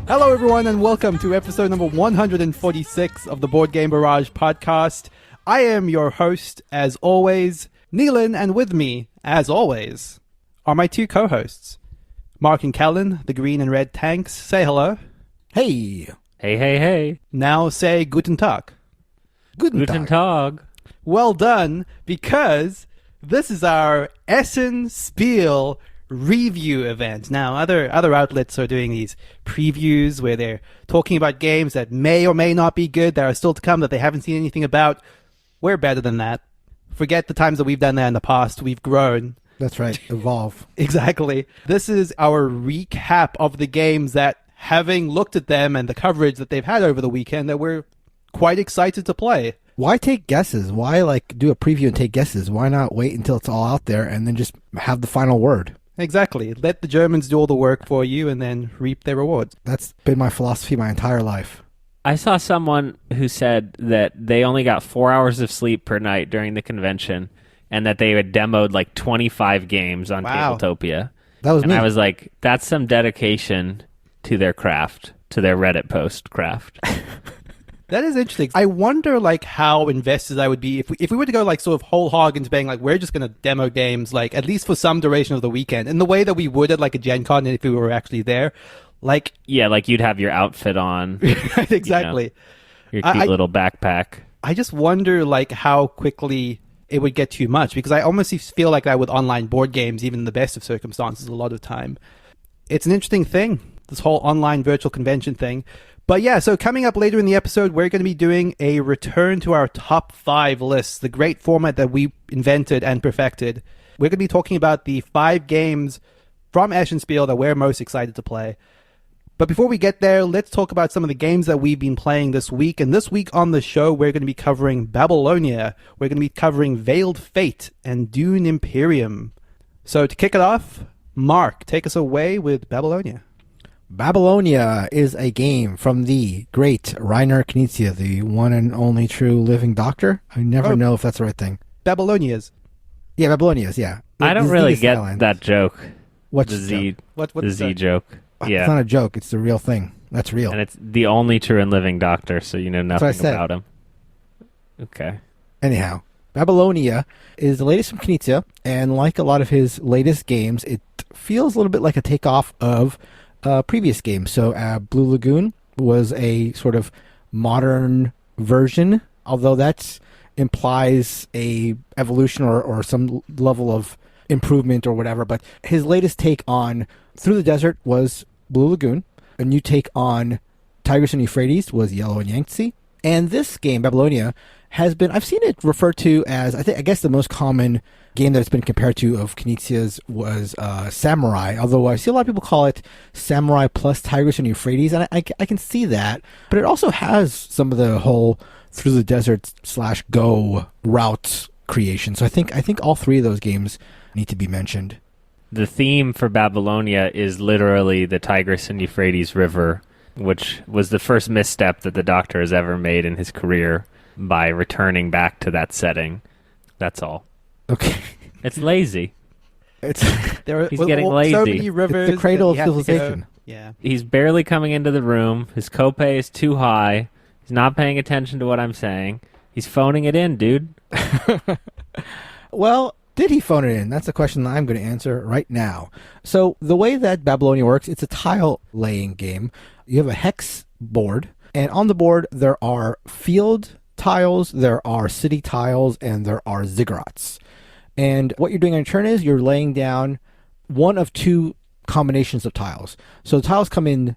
Hello, everyone, and welcome to episode number 146 of the Board Game Barrage podcast. I am your host, as always, Neelan, and with me, as always, are my two co-hosts, Mark and Callan, the green and red tanks. Say hello. Hey. Hey, hey, hey. Now say Guten Tag. Guten Tag. Well done, because this is our Essen SPIEL review event. Now, other outlets are doing these previews where they're talking about games that may or may not be good, that are still to come, that they haven't seen anything about. We're better than that. Forget the times that we've done that in the past. We've grown. That's right. Evolve. Exactly. This is our recap of the games that, having looked at them and the coverage that they've had over the weekend, that we're quite excited to play. Why take guesses? Why do a preview and take guesses? Why not wait until it's all out there and then just have the final word? Exactly. Let the Germans do all the work for you and then reap their rewards. That's been my philosophy my entire life. I saw someone who said that they only got 4 hours of sleep per night during the convention and that they had demoed like 25 games on Tabletopia. That was me. I was like, that's some dedication to their craft, to their Reddit post craft. That is interesting. I wonder, how invested I would be if we were to go, sort of whole hog into being, we're just going to demo games, at least for some duration of the weekend, in the way that we would at, a Gen Con if we were actually there. Yeah, you'd have your outfit on. Right, exactly. Your cute little backpack. I just wonder, how quickly it would get too much, because I almost feel like that with online board games, even in the best of circumstances, a lot of time. It's an interesting thing, this whole online virtual convention thing. But yeah, so coming up later in the episode, we're going to be doing a return to our top 5 lists, the great format that we invented and perfected. We're going to be talking about the 5 games from Essen SPIEL that we're most excited to play. But before we get there, let's talk about some of the games that we've been playing this week. And this week on the show, we're going to be covering Babylonia. We're going to be covering Veiled Fate and Dune Imperium. So to kick it off, Mark, take us away with Babylonia. Babylonia is a game from the great Rainer Knizia, the one and only true living doctor. I never know if that's the right thing. Babylonias. Yeah, Babylonias, yeah. I don't really get that joke. What's the Z? What's the Z joke? Yeah, it's not a joke. It's the real thing. That's real. And it's the only true and living doctor, so you know nothing about him. Okay. Anyhow, Babylonia is the latest from Knizia, and like a lot of his latest games, it feels a little bit like a takeoff of previous games. So Blue Lagoon was a sort of modern version, although that implies a evolution or some level of improvement or whatever. But his latest take on Through the Desert was Blue Lagoon. A new take on Tigris and Euphrates was Yellow and Yangtze. And this game, Babylonia, has been, I've seen it referred to as, I guess the most common game that it's been compared to of Knizia's was Samurai, although I see a lot of people call it Samurai plus Tigris and Euphrates, and I can see that. But it also has some of the whole Through the Desert / Go route creation. So I think all 3 of those games need to be mentioned. The theme for Babylonia is literally the Tigris and Euphrates River, which was the first misstep that the Doctor has ever made in his career by returning back to that setting. That's all. Okay. It's lazy. He's getting lazy. So many rivers. It's the cradle of civilization. Yeah. He's barely coming into the room. His copay is too high. He's not paying attention to what I'm saying. He's phoning it in, dude. Well, did he phone it in? That's a question that I'm going to answer right now. So the way that Babylonia works, it's a tile-laying game. You have a hex board, and on the board there are field tiles, there are city tiles, and there are ziggurats. And what you're doing on your turn is you're laying down one of 2 combinations of tiles. So the tiles come in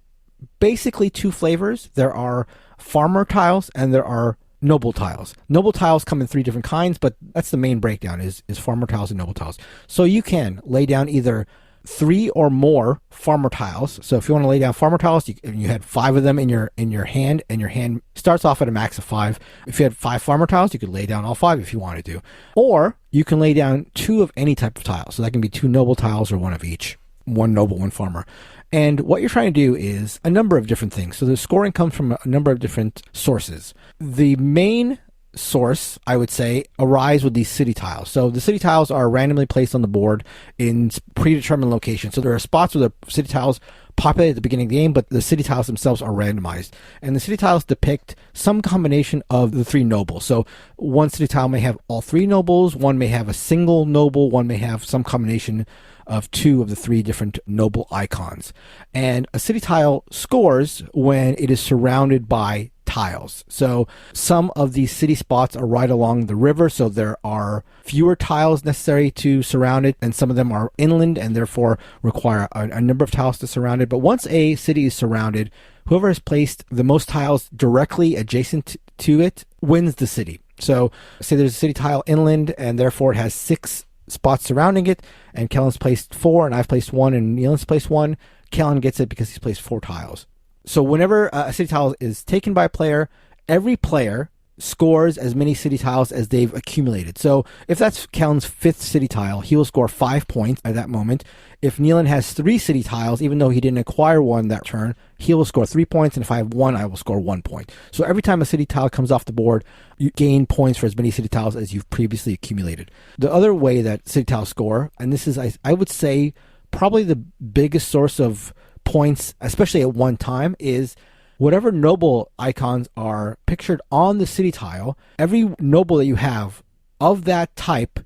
basically 2 flavors. There are farmer tiles and there are noble tiles. Noble tiles come in 3 different kinds, but that's the main breakdown is farmer tiles and noble tiles. So you can lay down either 3 or more farmer tiles. So if you want to lay down farmer tiles, you had 5 of them in your hand, and your hand starts off at a max of 5. If you had 5 farmer tiles, you could lay down all 5 if you wanted to. Or you can lay down 2 of any type of tile. So that can be 2 noble tiles or 1 of each. 1 noble, 1 farmer. And what you're trying to do is a number of different things. So the scoring comes from a number of different sources. The main source, I would say, arise with these city tiles. So the city tiles are randomly placed on the board in predetermined locations. So there are spots where the city tiles populated at the beginning of the game, but the city tiles themselves are randomized. And the city tiles depict some combination of the three nobles. So one city tile may have all three nobles, one may have a single noble, one may have some combination of two of the three different noble icons. And a city tile scores when it is surrounded by tiles. So some of these city spots are right along the river, so there are fewer tiles necessary to surround it, and some of them are inland and therefore require a number of tiles to surround it. But once a city is surrounded, whoever has placed the most tiles directly adjacent to it wins the city. So say there's a city tile inland and therefore it has 6 spots surrounding it, and Kellen's placed 4 and I've placed 1 and Nealon's placed 1. Kellen gets it because he's placed 4 tiles. So whenever a city tile is taken by a player, every player scores as many city tiles as they've accumulated. So if that's Kellen's 5th city tile, he will score 5 points at that moment. If Nealon has 3 city tiles, even though he didn't acquire one that turn, he will score 3 points. And if I have 1, I will score 1 point. So every time a city tile comes off the board, you gain points for as many city tiles as you've previously accumulated. The other way that city tiles score, and this is, I would say, probably the biggest source of points, especially at one time, is whatever noble icons are pictured on the city tile. Every noble that you have of that type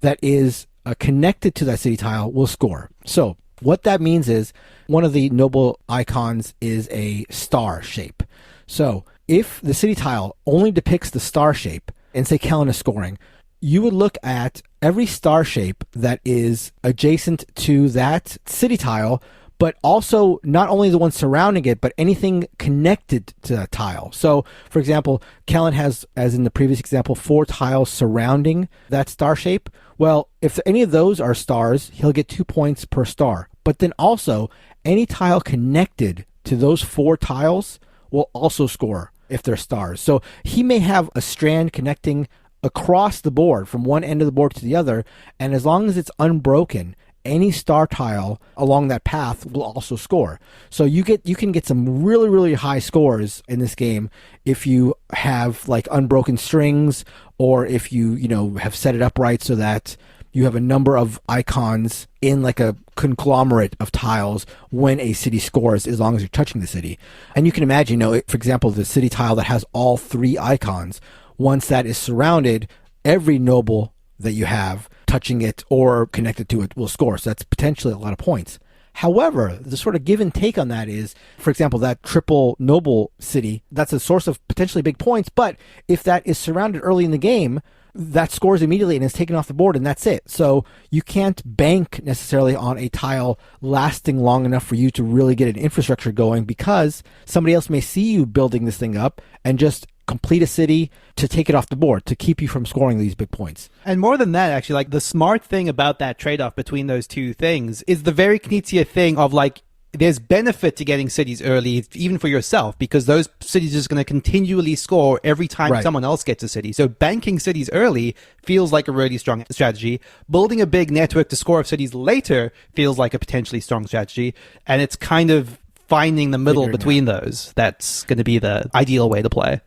that is connected to that city tile will score. So what that means is one of the noble icons is a star shape. So if the city tile only depicts the star shape, and say Kellen is scoring, you would look at every star shape that is adjacent to that city tile, but also not only the one surrounding it, but anything connected to that tile. So, for example, Kellen has, as in the previous example, 4 tiles surrounding that star shape. Well, if any of those are stars, he'll get 2 points per star. But then also, any tile connected to those 4 tiles will also score if they're stars. So he may have a strand connecting across the board from one end of the board to the other, and as long as it's unbroken, any star tile along that path will also score. So you can get some really, really high scores in this game if you have like unbroken strings, or if you have set it up right so that you have a number of icons in like a conglomerate of tiles when a city scores, as long as you're touching the city. And you can imagine, for example, the city tile that has all 3 icons, once that is surrounded, every noble that you have touching it or connected to it will score. So that's potentially a lot of points. However, the sort of give and take on that is, for example, that triple noble city, that's a source of potentially big points. But if that is surrounded early in the game, that scores immediately and is taken off the board, and that's it. So you can't bank necessarily on a tile lasting long enough for you to really get an infrastructure going, because somebody else may see you building this thing up and just complete a city to take it off the board to keep you from scoring these big points. And more than that, actually, like the smart thing about that trade-off between those two things is the very Knizia thing of like, there's benefit to getting cities early, even for yourself, because those cities are just going to continually score every time someone else gets a city. So banking cities early feels like a really strong strategy. Building a big network to score of cities later feels like a potentially strong strategy. And it's kind of finding the middle between those that's going to be the ideal way to play.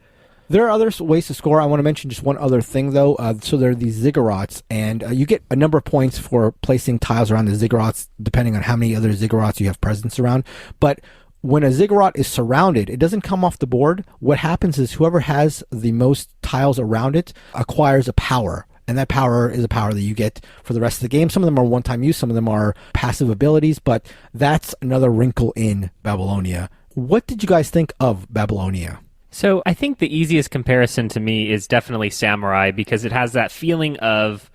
There are other ways to score. I want to mention just one other thing, though. So there are these ziggurats, and you get a number of points for placing tiles around the ziggurats, depending on how many other ziggurats you have presence around. But when a ziggurat is surrounded, it doesn't come off the board. What happens is whoever has the most tiles around it acquires a power. And that power is a power that you get for the rest of the game. Some of them are one-time use, some of them are passive abilities, but that's another wrinkle in Babylonia. What did you guys think of Babylonia? So I think the easiest comparison to me is definitely Samurai, because it has that feeling of,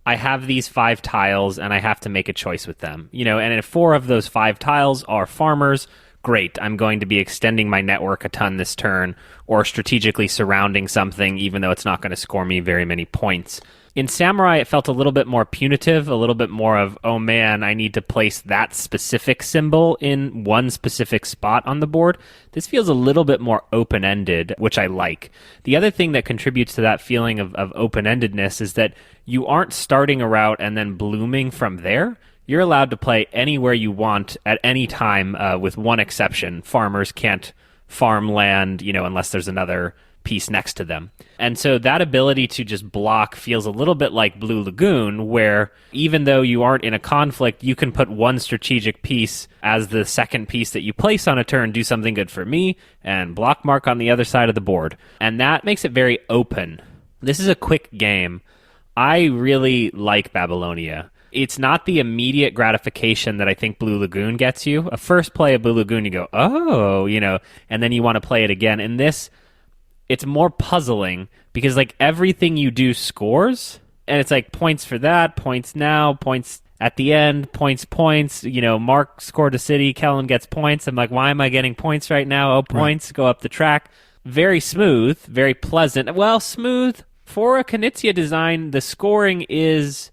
I have these 5 tiles and I have to make a choice with them. And if 4 of those 5 tiles are farmers, great, I'm going to be extending my network a ton this turn, or strategically surrounding something, even though it's not going to score me very many points. In Samurai, it felt a little bit more punitive, a little bit more of, oh man, I need to place that specific symbol in one specific spot on the board. This feels a little bit more open-ended, which I like. The other thing that contributes to that feeling of open-endedness is that you aren't starting a route and then blooming from there. You're allowed to play anywhere you want at any time, with one exception. Farmers can't farm land, unless there's another piece next to them. And so that ability to just block feels a little bit like Blue Lagoon, where even though you aren't in a conflict, you can put one strategic piece as the second piece that you place on a turn, do something good for me, and block mark on the other side of the board. And that makes it very open. This is a quick game. I really like Babylonia. It's not the immediate gratification that I think Blue Lagoon gets you. A first play of Blue Lagoon, you go, oh, and then you want to play it again. In this, it's more puzzling because like everything you do scores, and it's like points for that, points now, points at the end, points. Mark scored a city, Kellen gets points. I'm like, why am I getting points right now? Oh, points, go up the track. Very smooth, very pleasant. Well, smooth. For a Knizia design, the scoring is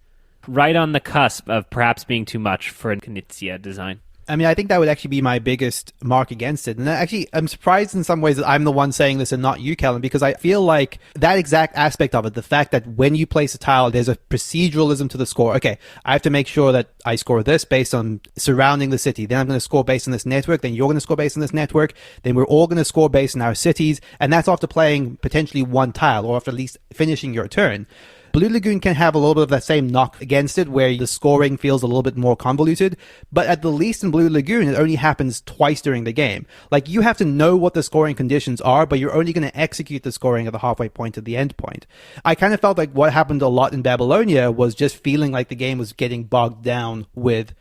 right on the cusp of perhaps being too much for a Knizia design. I mean, I think that would actually be my biggest mark against it. And actually, I'm surprised in some ways that I'm the one saying this and not you, Kellen, because I feel like that exact aspect of it, the fact that when you place a tile, there's a proceduralism to the score. Okay, I have to make sure that I score this based on surrounding the city. Then I'm going to score based on this network. Then you're going to score based on this network. Then we're all going to score based on our cities. And that's after playing potentially one tile or after at least finishing your turn. Blue Lagoon can have a little bit of that same knock against it where the scoring feels a little bit more convoluted, but at the least in Blue Lagoon, it only happens twice during the game. Like, you have to know what the scoring conditions are, but you're only going to execute the scoring at the halfway point at the end point. I kind of felt like what happened a lot in Babylonia was just feeling like the game was getting bogged down with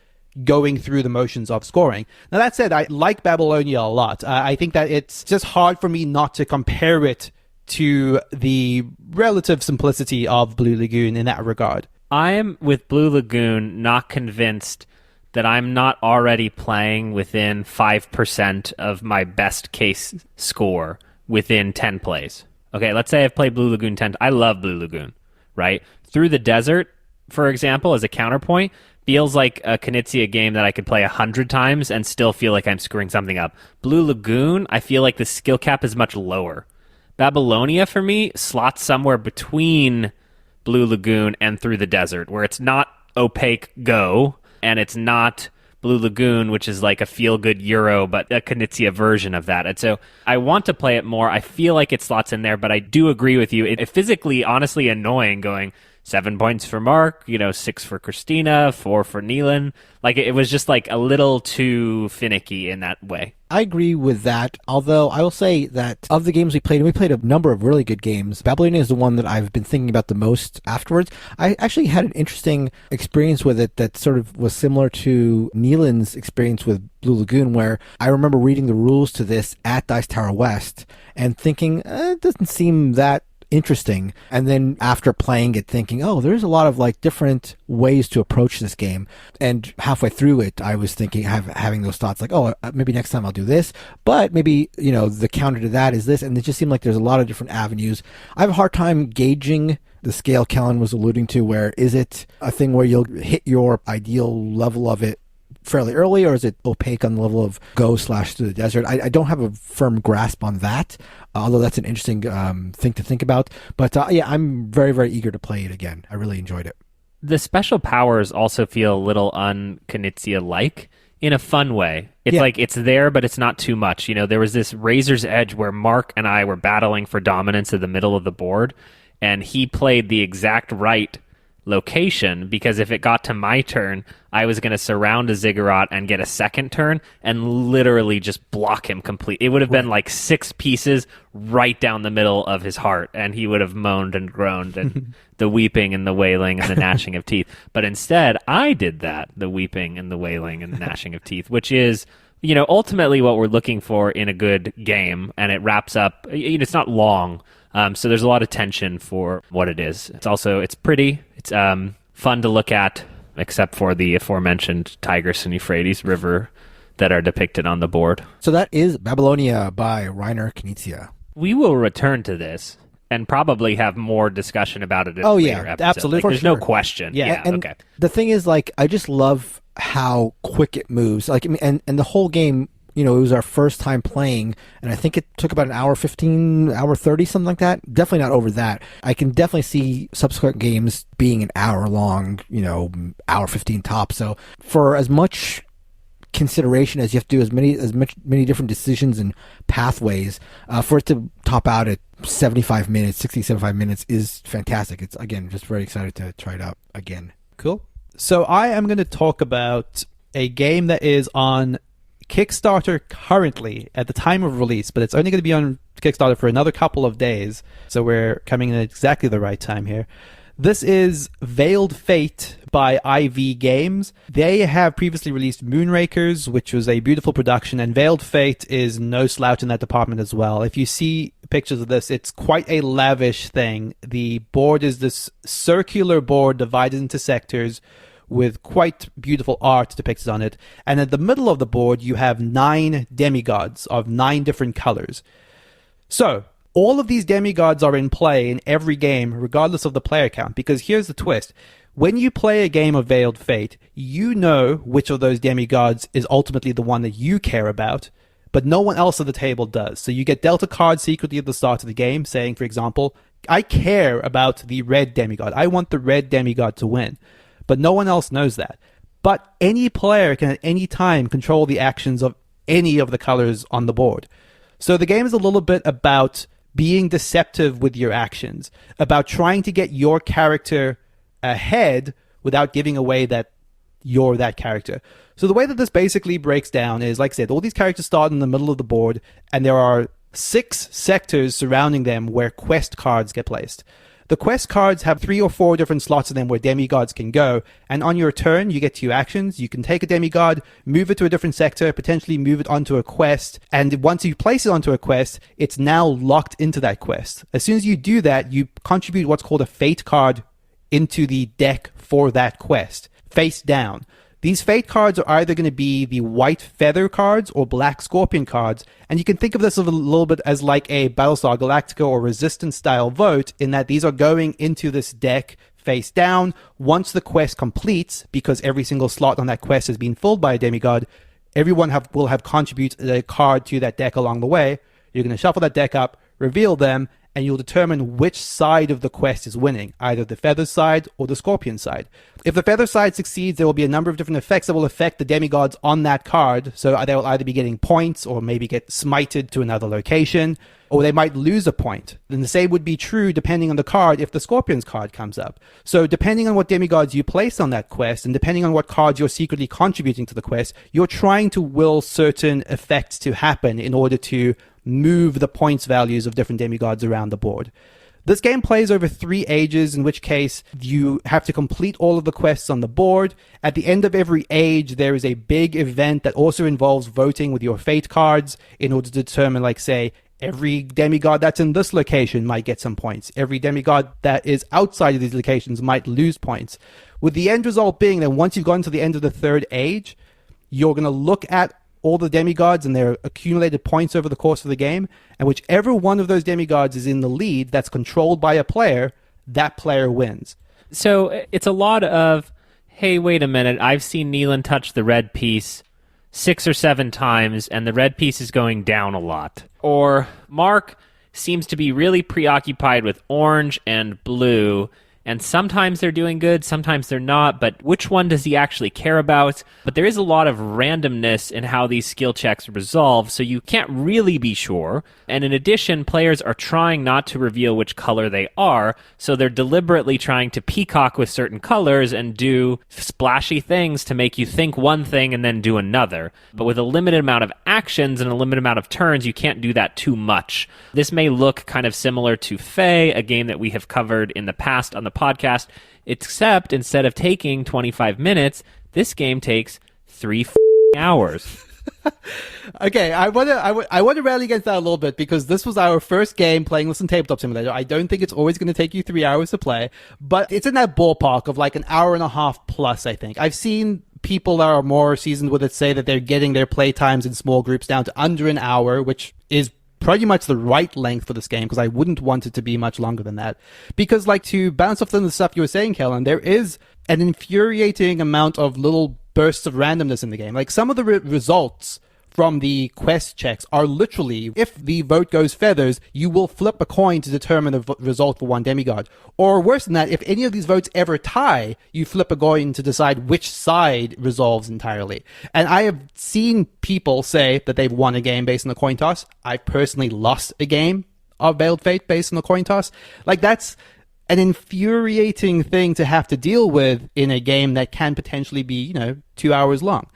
going through the motions of scoring. Now, that said, I like Babylonia a lot. I think that it's just hard for me not to compare it to the relative simplicity of Blue Lagoon in that regard. I am, with Blue Lagoon, not convinced that I'm not already playing within 5% of my best case score within 10 plays. Okay, let's say I've played Blue Lagoon 10. I love Blue Lagoon, right? Through the Desert, for example, as a counterpoint, feels like a Knizia game that I could play 100 times and still feel like I'm screwing something up. Blue Lagoon, I feel like the skill cap is much lower. Babylonia, for me, slots somewhere between Blue Lagoon and Through the Desert, where it's not opaque Go, and it's not Blue Lagoon, which is like a feel-good Euro, but a Knizia version of that. And so I want to play it more. I feel like it slots in there, but I do agree with you. It's physically, honestly annoying going 7 points for Mark, 6 for Christina, 4 for Neelan. Like, it was just like a little too finicky in that way. I agree with that, although I will say that of the games we played, and we played a number of really good games, Babylonia is the one that I've been thinking about the most afterwards. I actually had an interesting experience with it that sort of was similar to Neelan's experience with Blue Lagoon, where I remember reading the rules to this at Dice Tower West and thinking, it doesn't seem that interesting, and then after playing it thinking, oh, there's a lot of like different ways to approach this game, and halfway through it I was thinking, having those thoughts like, oh, maybe next time I'll do this, but maybe the counter to that is this, and it just seemed like there's a lot of different avenues. I have a hard time gauging the scale Kellen was alluding to, where is it a thing where you'll hit your ideal level of it fairly early, or is it opaque on the level of Go / Through the Desert? I don't have a firm grasp on that, although that's an interesting thing to think about. But yeah, I'm very, very eager to play it again. I really enjoyed it. The special powers also feel a little un-Knizia-like in a fun way. It's like it's there, but it's not too much. There was this Razor's Edge where Mark and I were battling for dominance in the middle of the board, and he played the exact right location, because if it got to my turn, I was going to surround a ziggurat and get a second turn and literally just block him completely. It would have been like 6 pieces right down the middle of his heart, and he would have moaned and groaned and the weeping and the wailing and the gnashing of teeth. But instead, I did that, the weeping and the wailing and the gnashing of teeth, which is, ultimately what we're looking for in a good game, and it wraps up, it's not long, so there's a lot of tension for what it is. It's pretty. It's fun to look at, except for the aforementioned Tigris and Euphrates River that are depicted on the board. So that is Babylonia by Rainer Knizia. We will return to this and probably have more discussion about it in a later episode. Absolutely. There's no question. Yeah, okay. The thing is, I just love how quick it moves. And the whole game, it was our first time playing, and I think it took about an hour 15, hour 30, something like that. Definitely not over that. I can definitely see subsequent games being an hour long, hour 15 tops. So for as much consideration as you have to do many different decisions and pathways. For it to top out at 75 minutes is fantastic. It's, again, just very excited to try it out again. Cool. So I am going to talk about a game that is on Kickstarter currently at the time of release, but it's only going to be on Kickstarter for another couple of days. So we're coming in at exactly the right time here. This is Veiled Fate by IV Games. They have previously released Moonrakers, which was a beautiful production, and Veiled Fate is no slouch in that department as well. If you see pictures of this, it's quite a lavish thing. The board is this circular board divided into sectors with quite beautiful art depicted on it. And at the middle of the board, you have 9 demigods of 9 different colors. So all of these demigods are in play in every game, regardless of the player count, because here's the twist. When you play a game of Veiled Fate, you know which of those demigods is ultimately the one that you care about, but no one else at the table does. So you get dealt a card secretly at the start of the game saying, for example, I care about the red demigod. I want the red demigod to win, but no one else knows that. But any player can at any time control the actions of any of the colors on the board. So the game is a little bit about being deceptive with your actions, about trying to get your character ahead without giving away that you're that character. So the way that this basically breaks down is, like I said, all these characters start in the middle of the board, and there are 6 sectors surrounding them where quest cards get placed. The quest cards have 3 or 4 different slots in them where demigods can go, and on your turn, you get 2 actions. You can take a demigod, move it to a different sector, potentially move it onto a quest, and once you place it onto a quest, it's now locked into that quest. As soon as you do that, you contribute what's called a fate card into the deck for that quest, face down. These fate cards are either going to be the white feather cards or black scorpion cards, and you can think of this a little bit as like a Battlestar Galactica or Resistance style vote, in that these are going into this deck face down. Once the quest completes, because every single slot on that quest has been filled by a demigod, everyone will have contributed a card to that deck along the way. You're going to shuffle that deck up, reveal them, and you'll determine which side of the quest is winning, either the feather side or the scorpion side. If the feather side succeeds, there will be a number of different effects that will affect the demigods on that card. So they will either be getting points or maybe get smited to another location, or they might lose a point. And the same would be true depending on the card if the scorpion's card comes up. So depending on what demigods you place on that quest, and depending on what cards you're secretly contributing to the quest, you're trying to will certain effects to happen in order to move the points values of different demigods around the board. This game plays over 3 ages, in which case you have to complete all of the quests on the board. At the end of every age, there is a big event that also involves voting with your fate cards in order to determine, like, say, every demigod that's in this location might get some points. Every demigod that is outside of these locations might lose points. With the end result being that once you've gotten to the end of the 3rd age, you're going to look at all the demigods and their accumulated points over the course of the game, and whichever one of those demigods is in the lead that's controlled by a player, that player wins. So it's a lot of, hey, wait a minute, I've seen Neelan touch the red piece 6 or 7 times, and the red piece is going down a lot. Or Mark seems to be really preoccupied with orange and blue, and sometimes they're doing good, sometimes they're not, but which one does he actually care about? But there is a lot of randomness in how these skill checks resolve, so you can't really be sure. And in addition, players are trying not to reveal which color they are, so they're deliberately trying to peacock with certain colors and do splashy things to make you think one thing and then do another. But with a limited amount of actions and a limited amount of turns, you can't do that too much. This may look kind of similar to Faye, a game that we have covered in the past on the podcast, except instead of taking 25 minutes, this game takes 3 hours. Okay, I want to rally against that a little bit, because this was our first game playing this in Tabletop Simulator. I don't think it's always going to take you 3 hours to play, but it's in that ballpark of like an hour and a half plus, I think. I've seen people that are more seasoned with it say that they're getting their play times in small groups down to under an hour, which is pretty much the right length for this game, because I wouldn't want it to be much longer than that. Because, like, to bounce off the stuff you were saying, Kellen, there is an infuriating amount of little bursts of randomness in the game. Like, some of the results from the quest checks are literally, if the vote goes feathers, you will flip a coin to determine the result for one demigod. Or worse than that, if any of these votes ever tie, you flip a coin to decide which side resolves entirely. And I have seen people say that they've won a game based on a coin toss. I personally lost a game of Veiled Fate based on a coin toss. Like, that's an infuriating thing to have to deal with in a game that can potentially be, 2 hours long.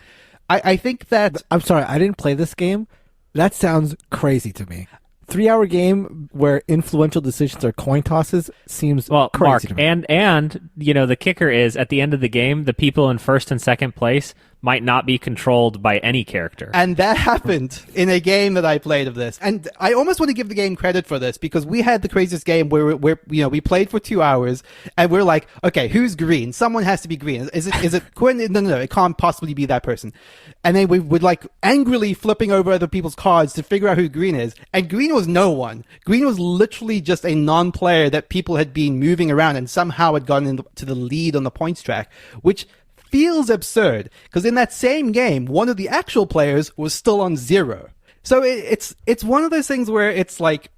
I think that... I'm sorry, I didn't play this game. That sounds crazy to me. 3-hour game where influential decisions are coin tosses seems crazy Mark, to me. and the kicker is at the end of the game, the people in first and second place might not be controlled by any character. And that happened in a game that I played of this. And I almost want to give the game credit for this, because we had the craziest game where we played for 2 hours and we're like, okay, who's green? Someone has to be green. Is it Quinn? No, it can't possibly be that person. And then we would like angrily flipping over other people's cards to figure out who green is. And green was no one. Green was literally just a non-player that people had been moving around and somehow had gotten into the lead on the points track, which feels absurd, because in that same game, one of the actual players was still on 0. So it's one of those things where it's like,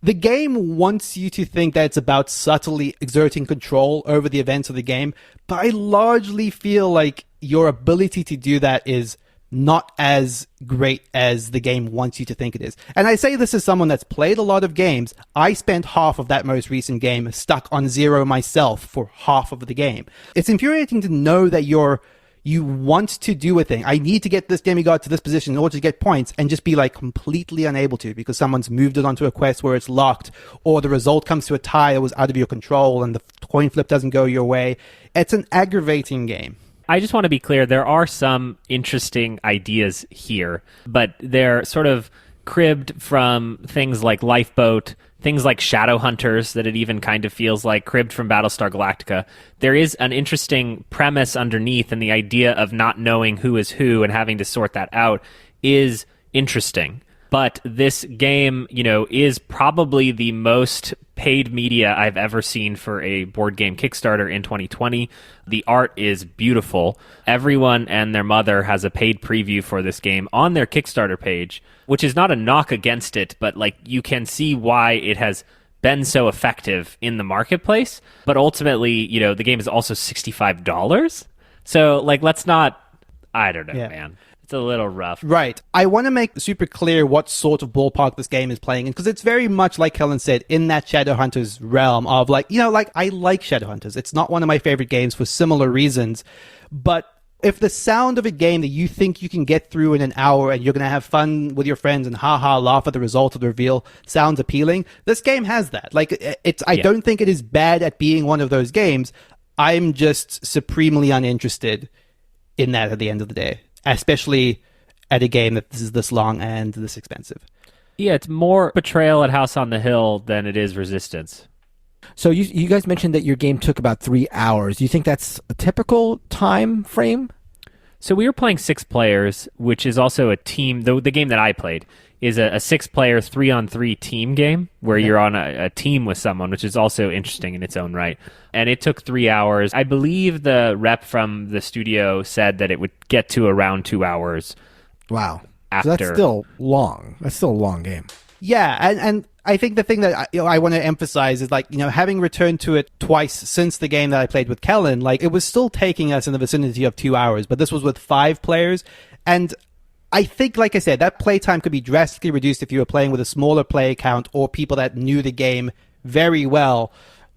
the game wants you to think that it's about subtly exerting control over the events of the game, but I largely feel like your ability to do that is not as great as the game wants you to think it is. And I say this as someone that's played a lot of games. I spent half of that most recent game stuck on 0 myself for half of the game. It's infuriating to know that you want to do a thing. I need to get this demigod to this position in order to get points, and just be like completely unable to because someone's moved it onto a quest where it's locked, or the result comes to a tie that was out of your control and the coin flip doesn't go your way. It's an aggravating game. I just want to be clear, there are some interesting ideas here, but they're sort of cribbed from things like Lifeboat, things like Shadowhunters that it even kind of feels like, cribbed from Battlestar Galactica. There is an interesting premise underneath, and the idea of not knowing who is who and having to sort that out is interesting. But this game, is probably the most paid media I've ever seen for a board game Kickstarter in 2020. The art is beautiful. Everyone and their mother has a paid preview for this game on their Kickstarter page, which is not a knock against it, but like you can see why it has been so effective in the marketplace. But ultimately, the game is also $65. So let's not, I don't know, man. It's a little rough. Right. I want to make super clear what sort of ballpark this game is playing in, because it's very much, like Helen said, in that Shadowhunters realm of I like Shadowhunters. It's not one of my favorite games for similar reasons, but if the sound of a game that you think you can get through in an hour and you're going to have fun with your friends and laugh at the result of the reveal sounds appealing, this game has that. I don't think it is bad at being one of those games. I'm just supremely uninterested in that at the end of the day, especially at a game that is this long and this expensive. Yeah, it's more Betrayal at House on the Hill than it is Resistance. So you guys mentioned that your game took about 3 hours. Do you think that's a typical time frame? So we were playing 6 players, which is also a team. The game that I played is a 6-player 3-on-3 team game where you're on a team with someone, which is also interesting in its own right. And it took 3 hours. I believe the rep from the studio said that it would get to around 2 hours. Wow. After. So that's still long. That's still a long game. Yeah, and I think the thing that I want to emphasize is having returned to it twice since the game that I played with Kellen, it was still taking us in the vicinity of 2 hours, but this was with 5 players. And I think, like I said, that playtime could be drastically reduced if you were playing with a smaller player count or people that knew the game very well.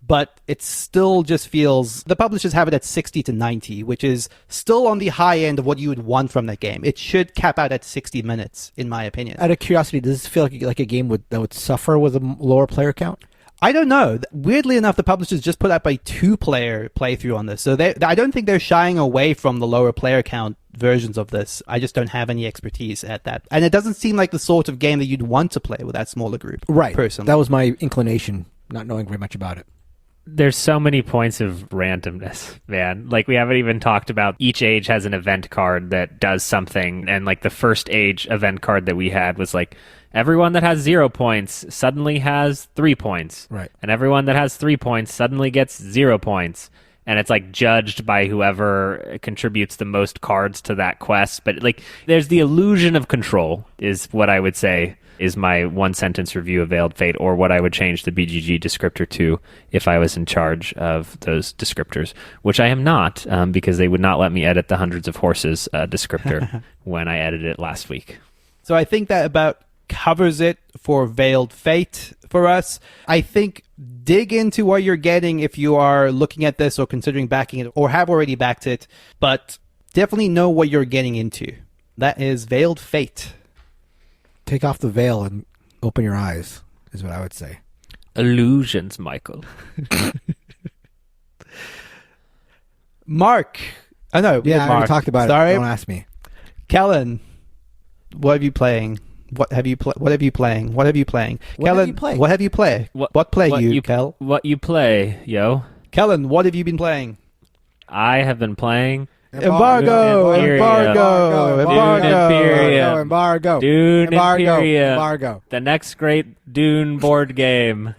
But it still just feels... The publishers have it at 60 to 90, which is still on the high end of what you would want from that game. It should cap out at 60 minutes, in my opinion. Out of curiosity, does this feel like a game that would suffer with a lower player count? I don't know. Weirdly enough, the publishers just put up a 2-player playthrough on this. So I don't think they're shying away from the lower player count versions of this. I just don't have any expertise at that. And it doesn't seem like the sort of game that you'd want to play with that smaller group. Right. Personally. That was my inclination, not knowing very much about it. There's so many points of randomness, man. We haven't even talked about each age has an event card that does something. And the first age event card that we had was everyone that has 0 points suddenly has 3 points. Right. And everyone that has 3 points suddenly gets 0 points. and it's like judged by whoever contributes the most cards to that quest. But like, there's the illusion of control, is what I would say is my one sentence review of Veiled Fate, or what I would change the BGG descriptor to if I was in charge of those descriptors, which I am not, because they would not let me edit the hundreds of horses descriptor when I edited it last week. So I think that about covers it for Veiled Fate for us. I think dig into what you're getting if you are looking at this or considering backing it or have already backed it, but definitely know what you're getting into. That is Veiled Fate. Take off the veil and open your eyes, is what I would say. Illusions, Michael. Mark. Oh, no. Yeah, I Mark. already talked about Sorry. it. Don't ask me. Kellen, what have you playing? What have you playing? What have you playing? What have you played? What have you played? What play you, Kel? What you play, yo? Kellen, what have you been playing? I have been playing Embargo! Dune Imperium. The next great Dune board game.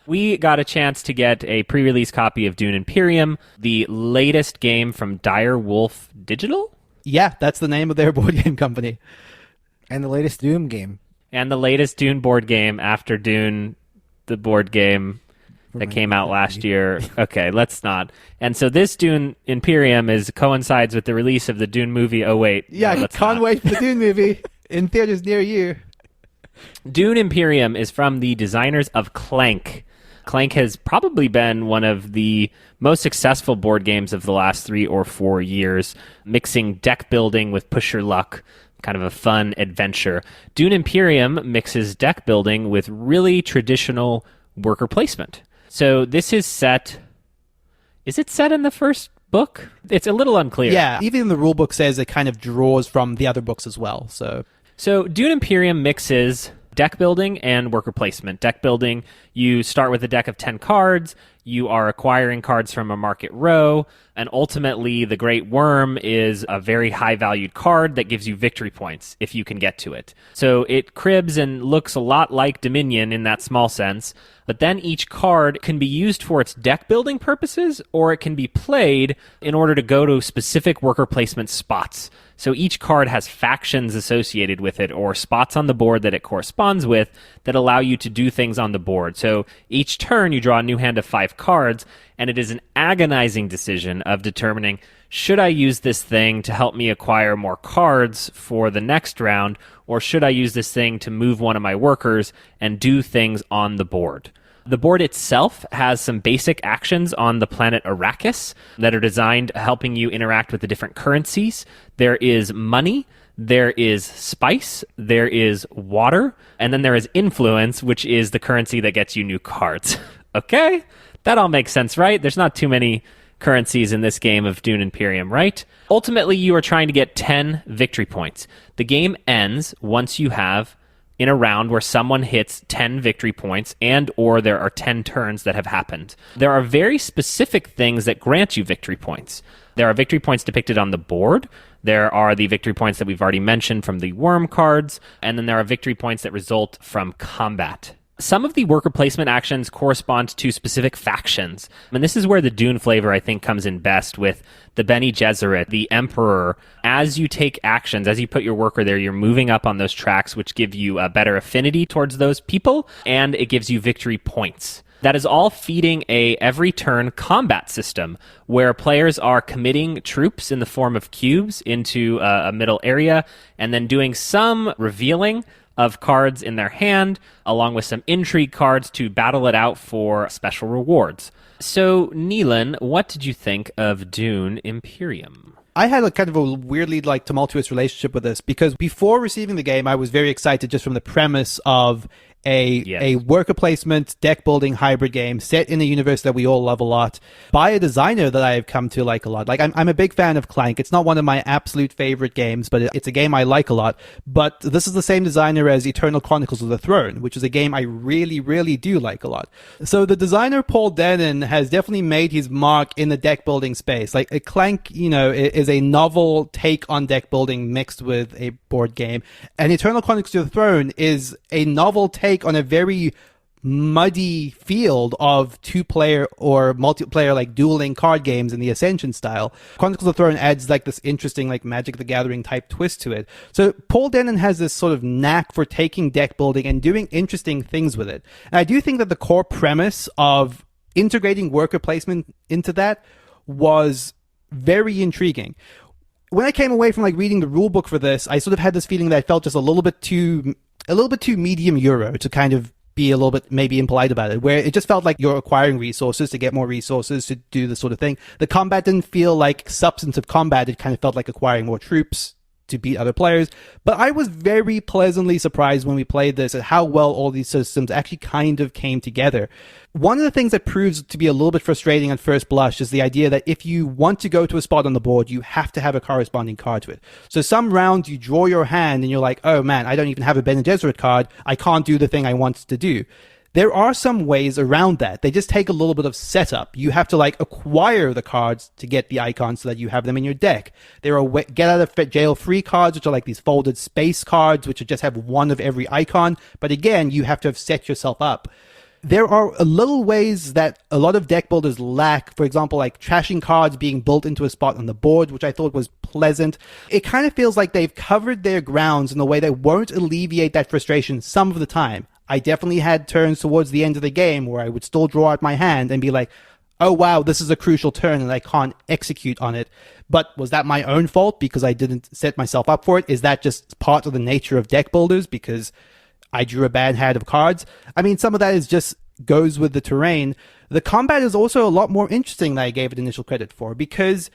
We got a chance to get a pre-release copy of Dune Imperium, the latest game from Dire Wolf Digital? Yeah, that's the name of their board game company. And the latest Doom game. And the latest Dune board game after Dune, the board game that came out last year. Okay, let's not. And so this Dune Imperium coincides with the release of the Dune movie. Oh, wait. Yeah, no, can't wait for the Dune movie in theaters near you. Dune Imperium is from the designers of Clank. Clank has probably been one of the most successful board games of the last 3 or 4 years, mixing deck building with push your luck, kind of a fun adventure. Dune Imperium mixes deck building with really traditional worker placement. So this is set... Is it set in the first book? It's a little unclear. Yeah, even the rulebook says it kind of draws from the other books as well. So Dune Imperium mixes deck building and worker placement. Deck building, you start with a deck of 10 cards, you are acquiring cards from a market row, and ultimately the Great Worm is a very high-valued card that gives you victory points if you can get to it. So it cribs and looks a lot like Dominion in that small sense, but then each card can be used for its deck-building purposes, or it can be played in order to go to specific worker placement spots. So each card has factions associated with it, or spots on the board that it corresponds with, that allow you to do things on the board. So each turn you draw a new hand of 5 cards, and it is an agonizing decision of determining, should I use this thing to help me acquire more cards for the next round, or should I use this thing to move one of my workers and do things on the board? The board itself has some basic actions on the planet Arrakis that are designed helping you interact with the different currencies. There is money, there is spice, there is water, and then there is influence, which is the currency that gets you new cards. Okay? That all makes sense, right? There's not too many currencies in this game of Dune Imperium, right? Ultimately, you are trying to get 10 victory points. The game ends once you have, in a round where someone hits 10 victory points and or there are 10 turns that have happened. There are very specific things that grant you victory points. There are victory points depicted on the board. There are the victory points that we've already mentioned from the worm cards, and then there are victory points that result from combat. Some of the worker placement actions correspond to specific factions. And this is where the Dune flavor, I think, comes in best with the Bene Gesserit, the Emperor. As you take actions, as you put your worker there, you're moving up on those tracks, which give you a better affinity towards those people, and it gives you victory points. That is all feeding a every turn combat system where players are committing troops in the form of cubes into a middle area and then doing some revealing of cards in their hand, along with some intrigue cards to battle it out for special rewards. So, Neelan, what did you think of Dune Imperium? I had a kind of a weirdly tumultuous relationship with this because before receiving the game, I was very excited just from the premise of a worker placement, deck building hybrid game set in a universe that we all love a lot by a designer that I've come to like a lot. I'm a big fan of Clank. It's not one of my absolute favorite games, but it's a game I like a lot. But this is the same designer as Eternal Chronicles of the Throne, which is a game I really, really do like a lot. So the designer Paul Dennen has definitely made his mark in the deck building space. Clank, is a novel take on deck building mixed with a board game. And Eternal Chronicles of the Throne is a novel take on a very muddy field of 2-player or multiplayer like dueling card games in the Ascension style. Chronicles of the Throne adds like this interesting like Magic the Gathering type twist to it. So Paul Dennen has this sort of knack for taking deck building and doing interesting things with it. And I do think that the core premise of integrating worker placement into that was very intriguing. When I came away from like reading the rule book for this, I sort of had this feeling that I felt just a little bit too medium Euro, to kind of be a little bit maybe impolite about it, where it just felt like you're acquiring resources to get more resources to do this sort of thing. The combat didn't feel like substantive combat. It kind of felt like acquiring more troops to beat other players. But I was very pleasantly surprised when we played this at how well all these systems actually kind of came together. One of the things that proves to be a little bit frustrating on first blush is the idea that if you want to go to a spot on the board, you have to have a corresponding card to it. So some rounds you draw your hand and you're like, oh man, I don't even have a Bene Gesserit card. I can't do the thing I want to do. There are some ways around that. They just take a little bit of setup. You have to like acquire the cards to get the icons so that you have them in your deck. There are get out of jail free cards, which are like these folded space cards, which just have one of every icon. But again, you have to have set yourself up. There are little ways that a lot of deck builders lack. For example, like trashing cards being built into a spot on the board, which I thought was pleasant. It kind of feels like they've covered their grounds in a way that won't alleviate that frustration some of the time. I definitely had turns towards the end of the game where I would still draw out my hand and be like, oh wow, this is a crucial turn and I can't execute on it. But was that my own fault because I didn't set myself up for it? Is that just part of the nature of deck builders because I drew a bad hand of cards? I mean, some of that is just goes with the terrain. The combat is also a lot more interesting than I gave it initial credit for, because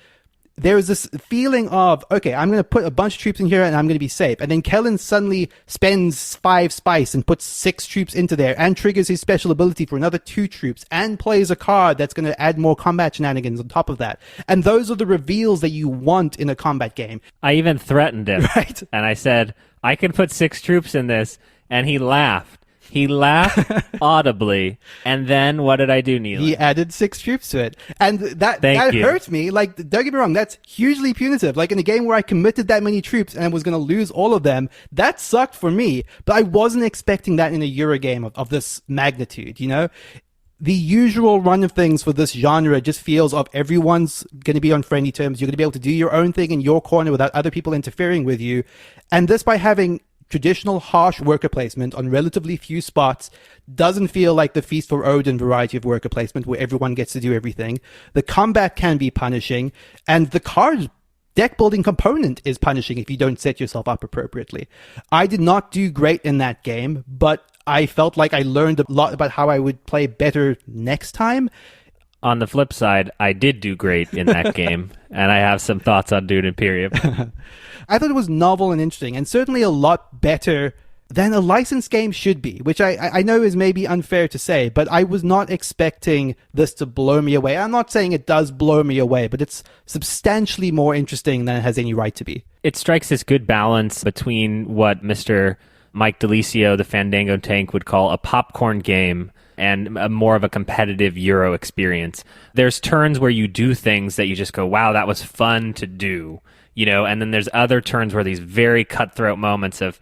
there's this feeling of, okay, I'm going to put a bunch of troops in here and I'm going to be safe. And then Kellen suddenly spends 5 spice and puts 6 troops into there and triggers his special ability for another 2 troops and plays a card that's going to add more combat shenanigans on top of that. And those are the reveals that you want in a combat game. I even threatened him. Right. And I said, I can put 6 troops in this. And he laughed. He laughed audibly, and then what did I do, Neil? He added 6 troops to it. And that hurt me. Like, don't get me wrong, that's hugely punitive. Like, in a game where I committed that many troops and was going to lose all of them, that sucked for me. But I wasn't expecting that in a Euro game of this magnitude, you know? The usual run of things for this genre just feels of everyone's going to be on friendly terms. You're going to be able to do your own thing in your corner without other people interfering with you. And this, by having traditional harsh worker placement on relatively few spots, doesn't feel like the Feast for Odin variety of worker placement where everyone gets to do everything. The combat can be punishing, and the card deck building component is punishing if you don't set yourself up appropriately. I did not do great in that game, but I felt like I learned a lot about how I would play better next time. On the flip side, I did do great in that game, and I have some thoughts on Dune Imperium. I thought it was novel and interesting, and certainly a lot better than a licensed game should be, which I know is maybe unfair to say, but I was not expecting this to blow me away. I'm not saying it does blow me away, but it's substantially more interesting than it has any right to be. It strikes this good balance between what Mr. Mike DeLisio, the Fandango tank, would call a popcorn game and more of a competitive Euro experience. There's turns where you do things that you just go, wow, that was fun to do, you know, and then there's other turns where these very cutthroat moments of,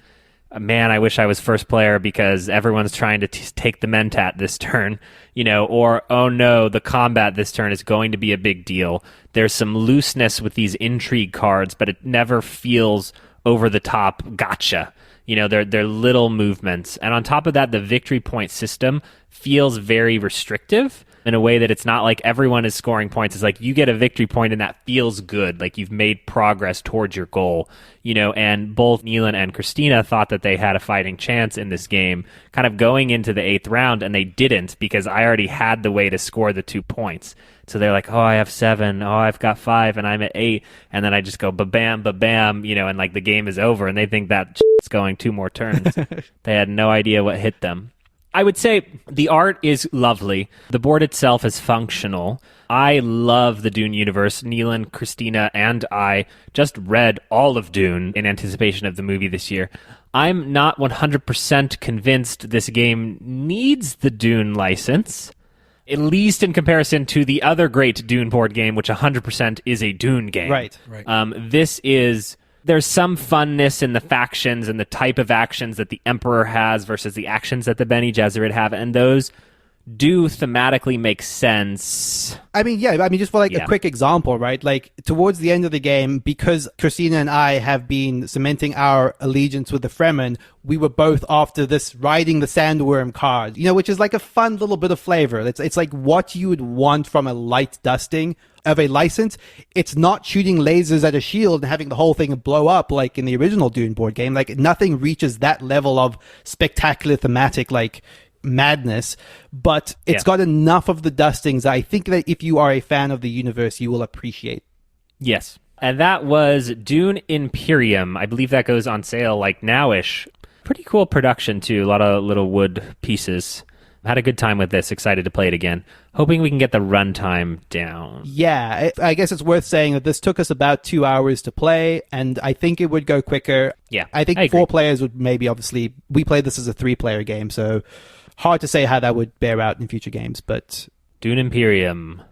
man, I wish I was first player because everyone's trying to take the Mentat this turn, you know, or, oh no, the combat this turn is going to be a big deal. There's some looseness with these intrigue cards, but it never feels over the top gotcha. You know, they're little movements. And on top of that, the victory point system feels very restrictive in a way that it's not like everyone is scoring points. It's like you get a victory point and that feels good, like you've made progress towards your goal. You know, and both Neelan and Christina thought that they had a fighting chance in this game, kind of going into the 8th round, and they didn't because I already had the way to score the 2 points. So they're like, oh, I have 7, oh, I've got 5, and I'm at 8, and then I just go ba-bam, ba-bam, you know, and like the game is over, and they think that shit's going 2 more turns. They had no idea what hit them. I would say the art is lovely. The board itself is functional. I love the Dune universe. Neelan, Christina, and I just read all of Dune in anticipation of the movie this year. I'm not 100% convinced this game needs the Dune license, at least in comparison to the other great Dune board game, which 100% is a Dune game. Right. This is There's some funness in the factions and the type of actions that the Emperor has versus the actions that the Bene Gesserit have, and those do thematically make sense. I mean, just for a quick example, right? Like, towards the end of the game, because Christina and I have been cementing our allegiance with the Fremen, we were both after this riding the sandworm card, which is like a fun little bit of flavor. It's like what you would want from a light dusting of a license. It's not shooting lasers at a shield and having the whole thing blow up like in the original Dune board game. Like, nothing reaches that level of spectacular thematic, madness, but it's got enough of the dustings. I think that if you are a fan of the universe, you will appreciate. Yes. And that was Dune Imperium. I believe that goes on sale nowish. Pretty cool production too. A lot of little wood pieces. Had a good time with this. Excited to play it again. Hoping we can get the runtime down. Yeah, I guess it's worth saying that this took us about 2 hours to play, and I think it would go quicker. Yeah, I think 4 players would maybe, obviously, we played this as a 3-player game, so hard to say how that would bear out in future games, but... Dune Imperium.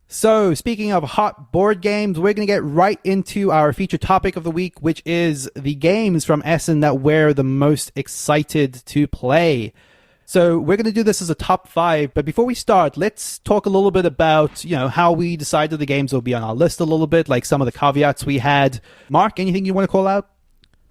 So, speaking of hot board games, we're going to get right into our featured topic of the week, which is the games from Essen that we're the most excited to play. So we're going to do this as a top 5, but before we start, let's talk a little bit about, how we decided the games will be on our list a little bit, like some of the caveats we had. Mark, anything you want to call out?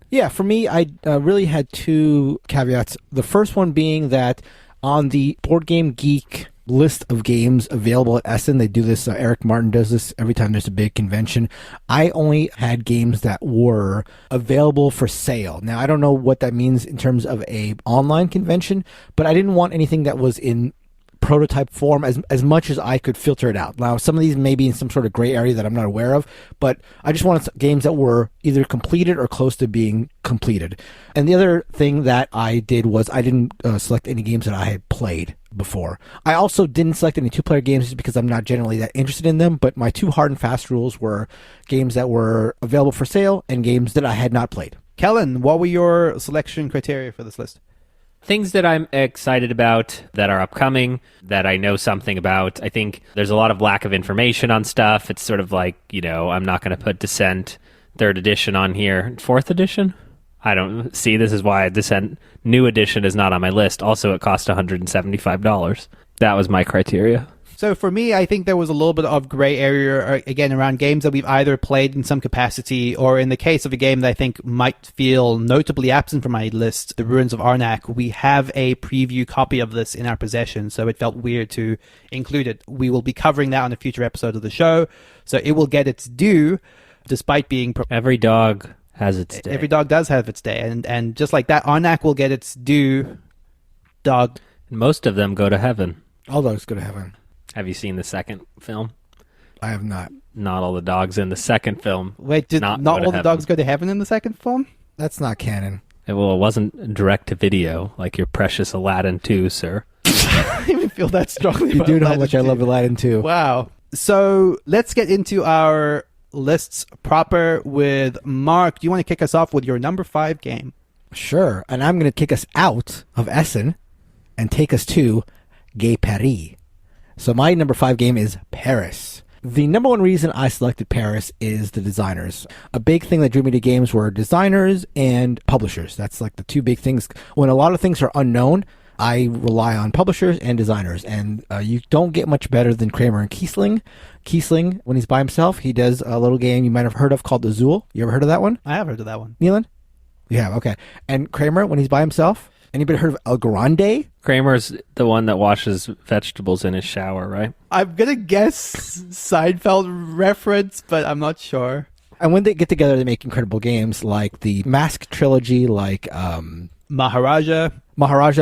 Yeah, for me, I really had 2 caveats. The first one being that on the Board Game Geek list of games available at Essen, they do this, Eric Martin does this every time there's a big convention. I only had games that were available for sale. Now, I don't know what that means in terms of a online convention, but I didn't want anything that was in prototype form as much as I could filter it out. Now, some of these may be in some sort of gray area that I'm not aware of, but I just wanted games that were either completed or close to being completed. And the other thing that I did was I didn't select any games that I had played before. I also didn't select any 2-player games just because I'm not generally that interested in them, but my 2 hard and fast rules were games that were available for sale and games that I had not played. Kellen, what were your selection criteria for this list? Things that I'm excited about that are upcoming, that I know something about. I think there's a lot of lack of information on stuff. It's sort of like, I'm not going to put Descent 3rd edition on here. 4th edition? I don't see. This is why Descent new edition is not on my list. Also, it cost $175. That was my criteria. So for me, I think there was a little bit of gray area, again, around games that we've either played in some capacity, or in the case of a game that I think might feel notably absent from my list, The Ruins of Arnak, we have a preview copy of this in our possession, so it felt weird to include it. We will be covering that on a future episode of the show, so it will get its due, despite being... Every dog has its day. Every dog does have its day, and just like that, Arnak will get its due. Dog. Most of them go to heaven. All dogs go to heaven. Have you seen the second film? I have not. Not all the dogs in the second film. Wait, did not all the dogs go to heaven in the second film? That's not canon. Well, it wasn't direct to video like your precious Aladdin 2, sir. I don't even feel that strongly about You do know how Aladdin much I 2. love Aladdin 2. Wow. So let's get into our lists proper with Mark. Do you want to kick us off with your number 5 game? Sure. And I'm going to kick us out of Essen and take us to Gay Paris. So my number 5 game is Paris. The number 1 reason I selected Paris is the designers. A big thing that drew me to games were designers and publishers. That's like the 2 big things. When a lot of things are unknown, I rely on publishers and designers. And you don't get much better than Kramer and Kiesling. Kiesling, when he's by himself, he does a little game you might have heard of called Azul. You ever heard of that one? I have heard of that one. Neelan? You have, okay. And Kramer, when he's by himself? Anybody heard of El Grande? Kramer's the one that washes vegetables in his shower, right? I'm going to guess Seinfeld reference, but I'm not sure. And when they get together, they make incredible games like the Mask trilogy, like Maharaja,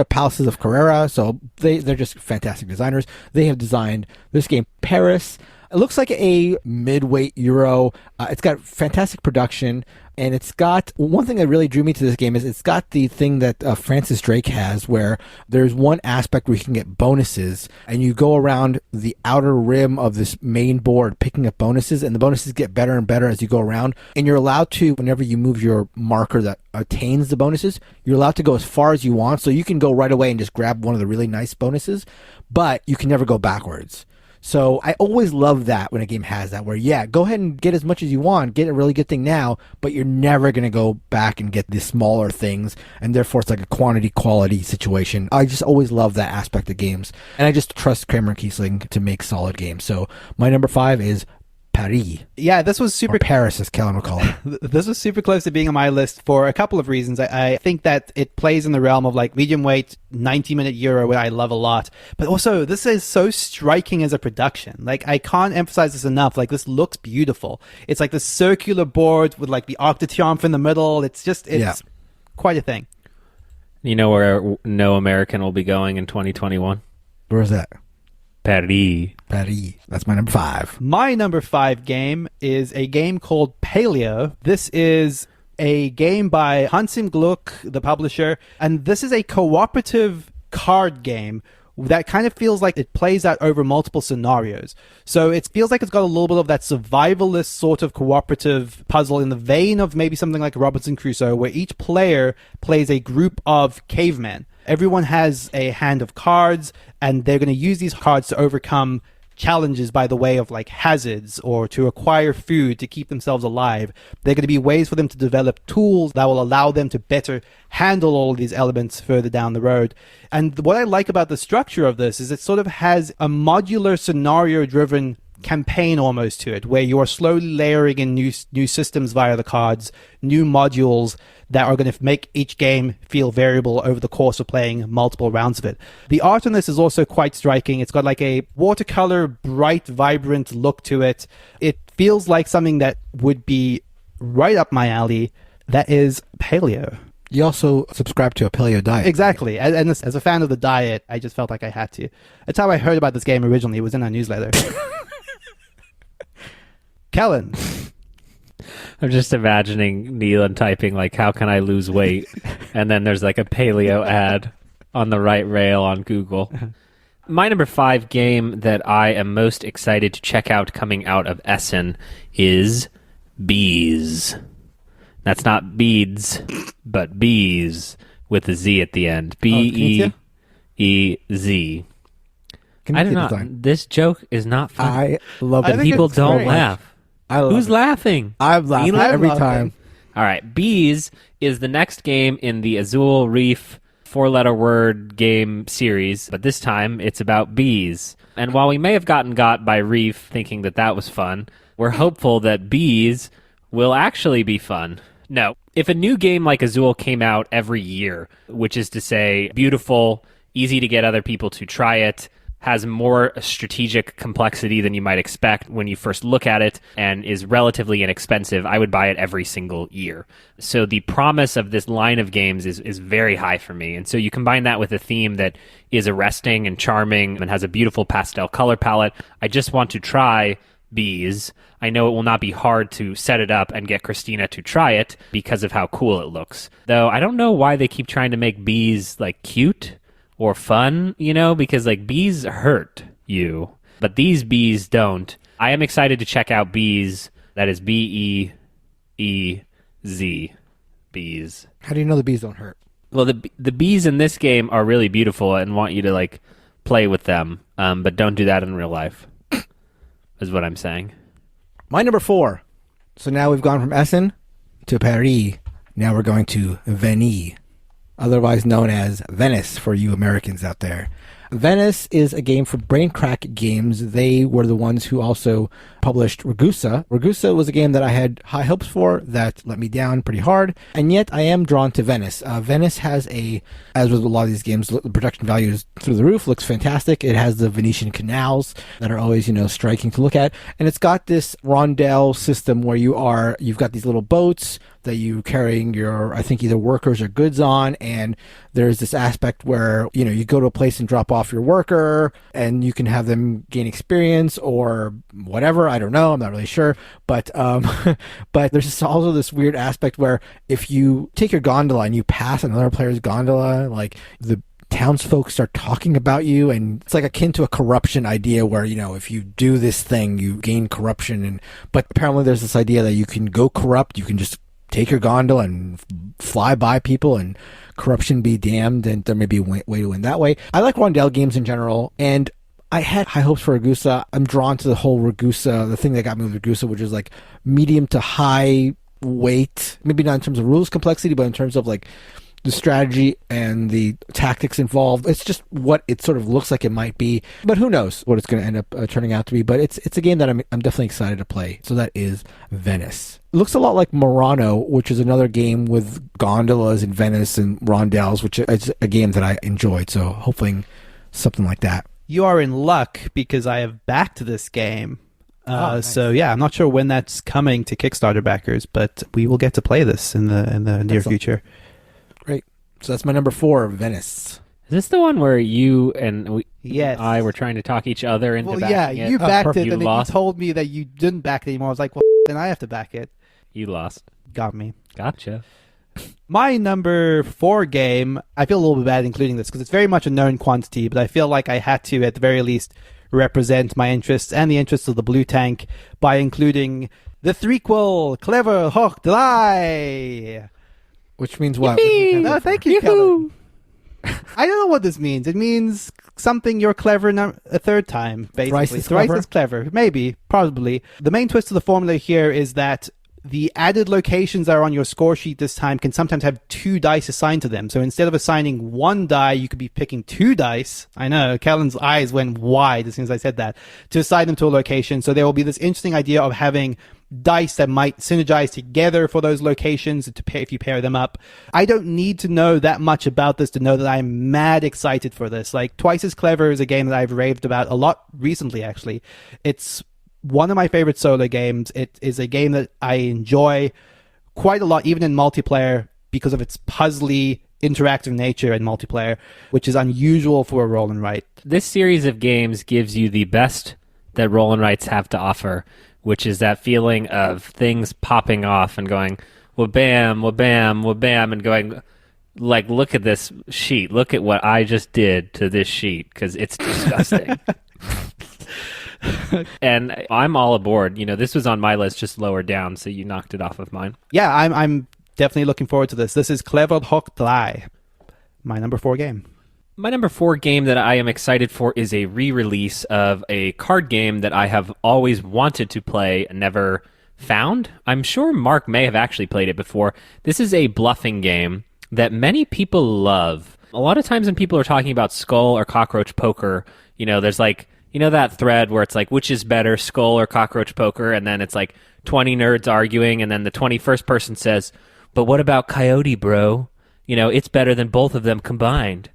Palaces of Carrera. So they're just fantastic designers. They have designed this game, Paris. It looks like a mid-weight Euro. It's got fantastic production, and it's got one thing that really drew me to this game is it's got the thing that Francis Drake has, where there's one aspect where you can get bonuses, and you go around the outer rim of this main board picking up bonuses, and the bonuses get better and better as you go around. And you're allowed to, whenever you move your marker that attains the bonuses, you're allowed to go as far as you want. So you can go right away and just grab one of the really nice bonuses, but you can never go backwards. So I always love that when a game has that, where, yeah, go ahead and get as much as you want, get a really good thing now, but you're never going to go back and get the smaller things, and therefore it's like a quantity-quality situation. I just always love that aspect of games, and I just trust Kramer and Kiesling to make solid games. So my number 5 is Paris. Yeah, this was super... Or Paris, as Kellen would call it. This was super close to being on my list for a couple of reasons. I think that it plays in the realm of like medium weight, 90-minute Euro, which I love a lot. But also, this is so striking as a production. Like, I can't emphasize this enough. Like, this looks beautiful. It's like the circular board with like the Arc de Triomphe in the middle. It's quite a thing. You know where no American will be going in 2021? Where is that? Paris. Paris. That's my number 5. My number 5 game is a game called Paleo. This is a game by Hans im Glück, the publisher, and this is a cooperative card game that kind of feels like it plays out over multiple scenarios. So it feels like it's got a little bit of that survivalist sort of cooperative puzzle in the vein of maybe something like Robinson Crusoe, where each player plays a group of cavemen. Everyone has a hand of cards, and they're going to use these cards to overcome challenges by the way of like hazards or to acquire food to keep themselves alive. They're going to be ways for them to develop tools that will allow them to better handle all of these elements further down the road. And what I like about the structure of this is it sort of has a modular scenario-driven campaign almost to it, where you are slowly layering in new systems via the cards, new modules that are going to make each game feel variable over the course of playing multiple rounds of it. The art on this is also quite striking. It's got like a watercolor, bright, vibrant look to it. It feels like something that would be right up my alley. That is Paleo. You also subscribe to a paleo diet. Exactly. And as a fan of the diet, I just felt like I had to. That's how I heard about this game originally. It was in our newsletter. Kellen. I'm just imagining Neelan typing like, how can I lose weight? And then there's like a paleo ad on the right rail on Google. My number 5 game that I am most excited to check out coming out of Essen is Beez. That's not beads, but Beez with a Z at the end. B-E-E-Z. I don't know. This joke is not funny. I love it. People don't great. laugh. Who's laughing? I'm laughing every time. All right. Beez is the next game in the Azul Reef 4-letter word game series, but this time it's about bees. And while we may have gotten got by Reef thinking that was fun, we're hopeful that Beez will actually be fun. No. If a new game like Azul came out every year, which is to say beautiful, easy to get other people to try it, has more strategic complexity than you might expect when you first look at it, and is relatively inexpensive, I would buy it every single year. So the promise of this line of games is very high for me. And so you combine that with a theme that is arresting and charming and has a beautiful pastel color palette. I just want to try Beez. I know it will not be hard to set it up and get Christina to try it because of how cool it looks. Though I don't know why they keep trying to make bees like cute or fun, because like bees hurt you, but these bees don't. I am excited to check out Beez. That is B-E-E-Z. Beez. How do you know the bees don't hurt? Well, the bees in this game are really beautiful and want you to like play with them, but don't do that in real life, is what I'm saying. My number 4. So now we've gone from Essen to Paris. Now we're going to Venice, otherwise known as Venice for you Americans out there. Venice is a game for Brain Crack Games. They were the ones who also published Ragusa. Ragusa was a game that I had high hopes for that let me down pretty hard, and yet I am drawn to Venice. Venice has as with a lot of these games, the production value is through the roof, looks fantastic. It has the Venetian canals that are always, striking to look at, and it's got this rondel system where you've got these little boats that you carrying your, I think, either workers or goods on, and there's this aspect where, you go to a place and drop off your worker, and you can have them gain experience or whatever. I don't know. I'm not really sure. But but there's also this weird aspect where if you take your gondola and you pass another player's gondola, like the townsfolk start talking about you, and it's like akin to a corruption idea where, if you do this thing, you gain corruption. But apparently there's this idea that you can go corrupt. You can just take your gondola and fly by people and corruption be damned, and there may be a way to win that way. I like rondel games in general, and I had high hopes for Ragusa. I'm drawn to the whole Ragusa, the thing that got me with Ragusa, which is like medium to high weight, maybe not in terms of rules complexity, but in terms of like the strategy and the tactics involved. It's just what it sort of looks like it might be, but who knows what it's going to end up turning out to be. But it's a game that I'm definitely excited to play. So that is Venice. It looks a lot like Murano, which is another game with gondolas in Venice and rondels, which is a game that I enjoyed. So hopefully something like that. You are in luck because I have backed this game. Nice. So yeah, I'm not sure when that's coming to Kickstarter backers, but we will get to play this in the near future. Great. So that's my number 4, Venice. Is this the one where you and Yes. I were trying to talk each other into backing it? You backed it, You and then lost. you told me that you didn't back it anymore. I was like, well, then I have to back it. You lost. Got me. Gotcha. My number 4 game, I feel a little bit bad including this because it's very much a known quantity, but I feel like I had to, at the very least, represent my interests and the interests of the Blue Tank by including the threequel, Clever Hoch Drei. Which means what? No, thank you, Kevin. I don't know what this means. It means something you're clever a third time, basically. Thrice is clever. Maybe, probably. The main twist of the formula here is that the added locations that are on your score sheet this time can sometimes have 2 dice assigned to them. So instead of assigning 1 die, you could be picking 2 dice. I know, Kellen's eyes went wide as soon as I said that, to assign them to a location. So there will be this interesting idea of having dice that might synergize together for those locations if you pair them up. I don't need to know that much about this to know that I'm mad excited for this. Like, Twice as Clever is a game that I've raved about a lot recently, actually. It's one of my favorite solo games. It is a game that I enjoy quite a lot, even in multiplayer, because of its puzzly, interactive nature in multiplayer, which is unusual for a roll and write. This series of games gives you the best that roll and writes have to offer, which is that feeling of things popping off and going, well, bam, well, bam, well, bam, and going, like, look at this sheet. Look at what I just did to this sheet, because it's disgusting. And I'm all aboard. You know, this was on my list just lower down, so you knocked it off of mine. Yeah, I'm definitely looking forward to this. This is Clever Hoch Drei, my number 4 game. My number 4 game that I am excited for is a re-release of a card game that I have always wanted to play and never found. I'm sure Mark may have actually played it before. This is a bluffing game that many people love. A lot of times when people are talking about skull or cockroach poker, you know, there's like, you know that thread where it's like, which is better, skull or cockroach poker? And then it's like 20 nerds arguing, and then the 21st person says, but what about Coyote, bro? You know, it's better than both of them combined.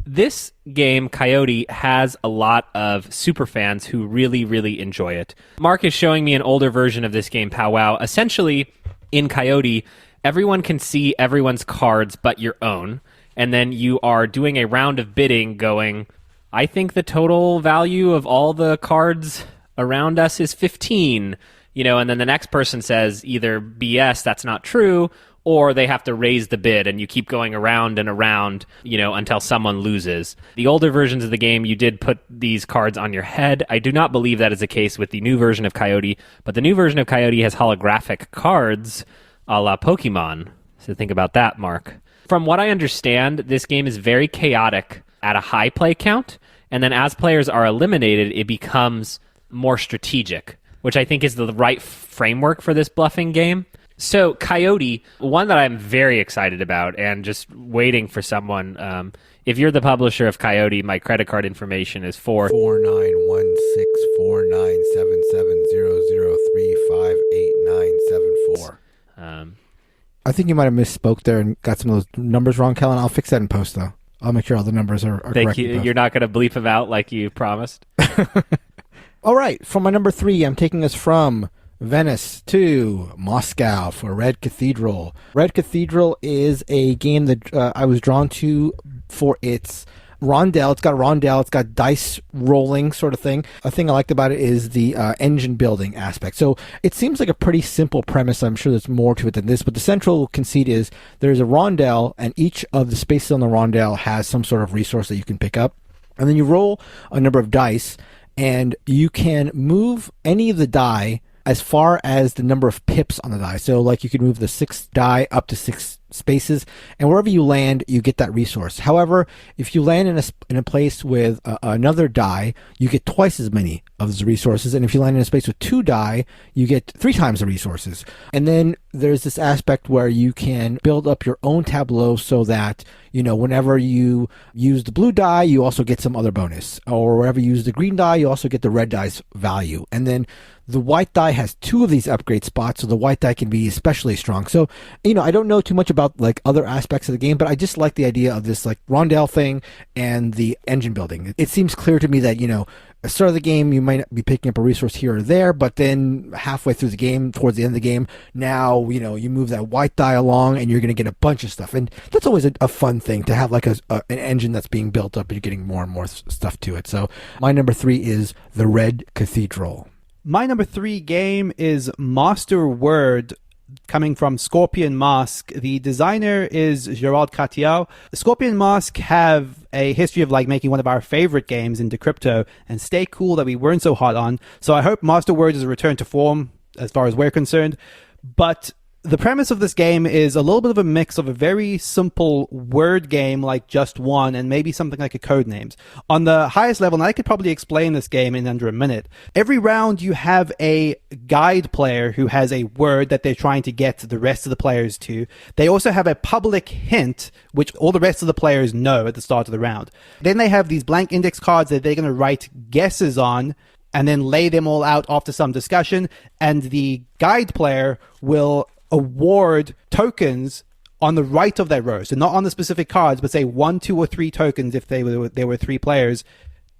This game, Coyote, has a lot of super fans who really, really enjoy it. Mark is showing me an older version of this game, Powwow. Essentially, in Coyote, everyone can see everyone's cards but your own. And then you are doing a round of bidding going, I think the total value of all the cards around us is 15, you know, and then the next person says either BS, that's not true, or they have to raise the bid, and you keep going around and around, you know, until someone loses. The older versions of the game, you did put these cards on your head. I do not believe that is the case with the new version of Coyote, but the new version of Coyote has holographic cards a la Pokemon. So think about that, Mark. From what I understand, this game is very chaotic at a high play count, and then as players are eliminated, it becomes more strategic, which I think is the right framework for this bluffing game. So Coyote, one that I'm very excited about and just waiting for someone. If you're the publisher of Coyote, my credit card information is 4916497700358974. I think you might have misspoke there and got some of those numbers wrong, Kellen. I'll fix that in post, though. I'll make sure all the numbers are correct. Thank you. You're not going to bleep them out like you promised? All right. For my number 3, I'm taking us from Venice to Moscow for Red Cathedral. Red Cathedral is a game that I was drawn to for its rondel. It's got a rondel. It's got dice rolling sort of thing. A thing I liked about it is the engine building aspect. So it seems like a pretty simple premise. I'm sure there's more to it than this, but the central conceit is there's a rondel, and each of the spaces on the rondel has some sort of resource that you can pick up. And then you roll a number of dice, and you can move any of the die as far as the number of pips on the die. So like you can move the 6 die up to 6 spaces, and wherever you land, you get that resource. However, if you land in a place with another die, you get twice as many of those resources, and if you land in a space with 2 die, you get 3 times the resources. And then there's this aspect where you can build up your own tableau so that, you know, whenever you use the blue die, you also get some other bonus, or whenever you use the green die, you also get the red die's value. And then the white die has 2 of these upgrade spots, so the white die can be especially strong. So, you know, I don't know too much about like other aspects of the game, but I just like the idea of this like rondel thing and the engine building. It seems clear to me that, you know, at the start of the game, you might be picking up a resource here or there, but then halfway through the game, towards the end of the game, now, you know, you move that white die along and you're going to get a bunch of stuff. And that's always a fun thing to have, like an engine that's being built up and you're getting more and more stuff to it. So my number 3 is the Red Cathedral. My number 3 game is Master Word, coming from Scorpion Mask. The designer is Gerald Catiau. Scorpion Mask have a history of like making one of our favorite games in Decrypto, and Stay Cool that we weren't so hot on. So I hope Master Word is a return to form as far as we're concerned. But the premise of this game is a little bit of a mix of a very simple word game like Just One and maybe something like a Codenames. On the highest level, and I could probably explain this game in under a minute, every round you have a guide player who has a word that they're trying to get the rest of the players to. They also have a public hint, which all the rest of the players know at the start of the round. Then they have these blank index cards that they're going to write guesses on and then lay them all out after some discussion, and the guide player will award tokens on the right of that row. So not on the specific cards, but say 1, 2, or 3 tokens if there were 3 players,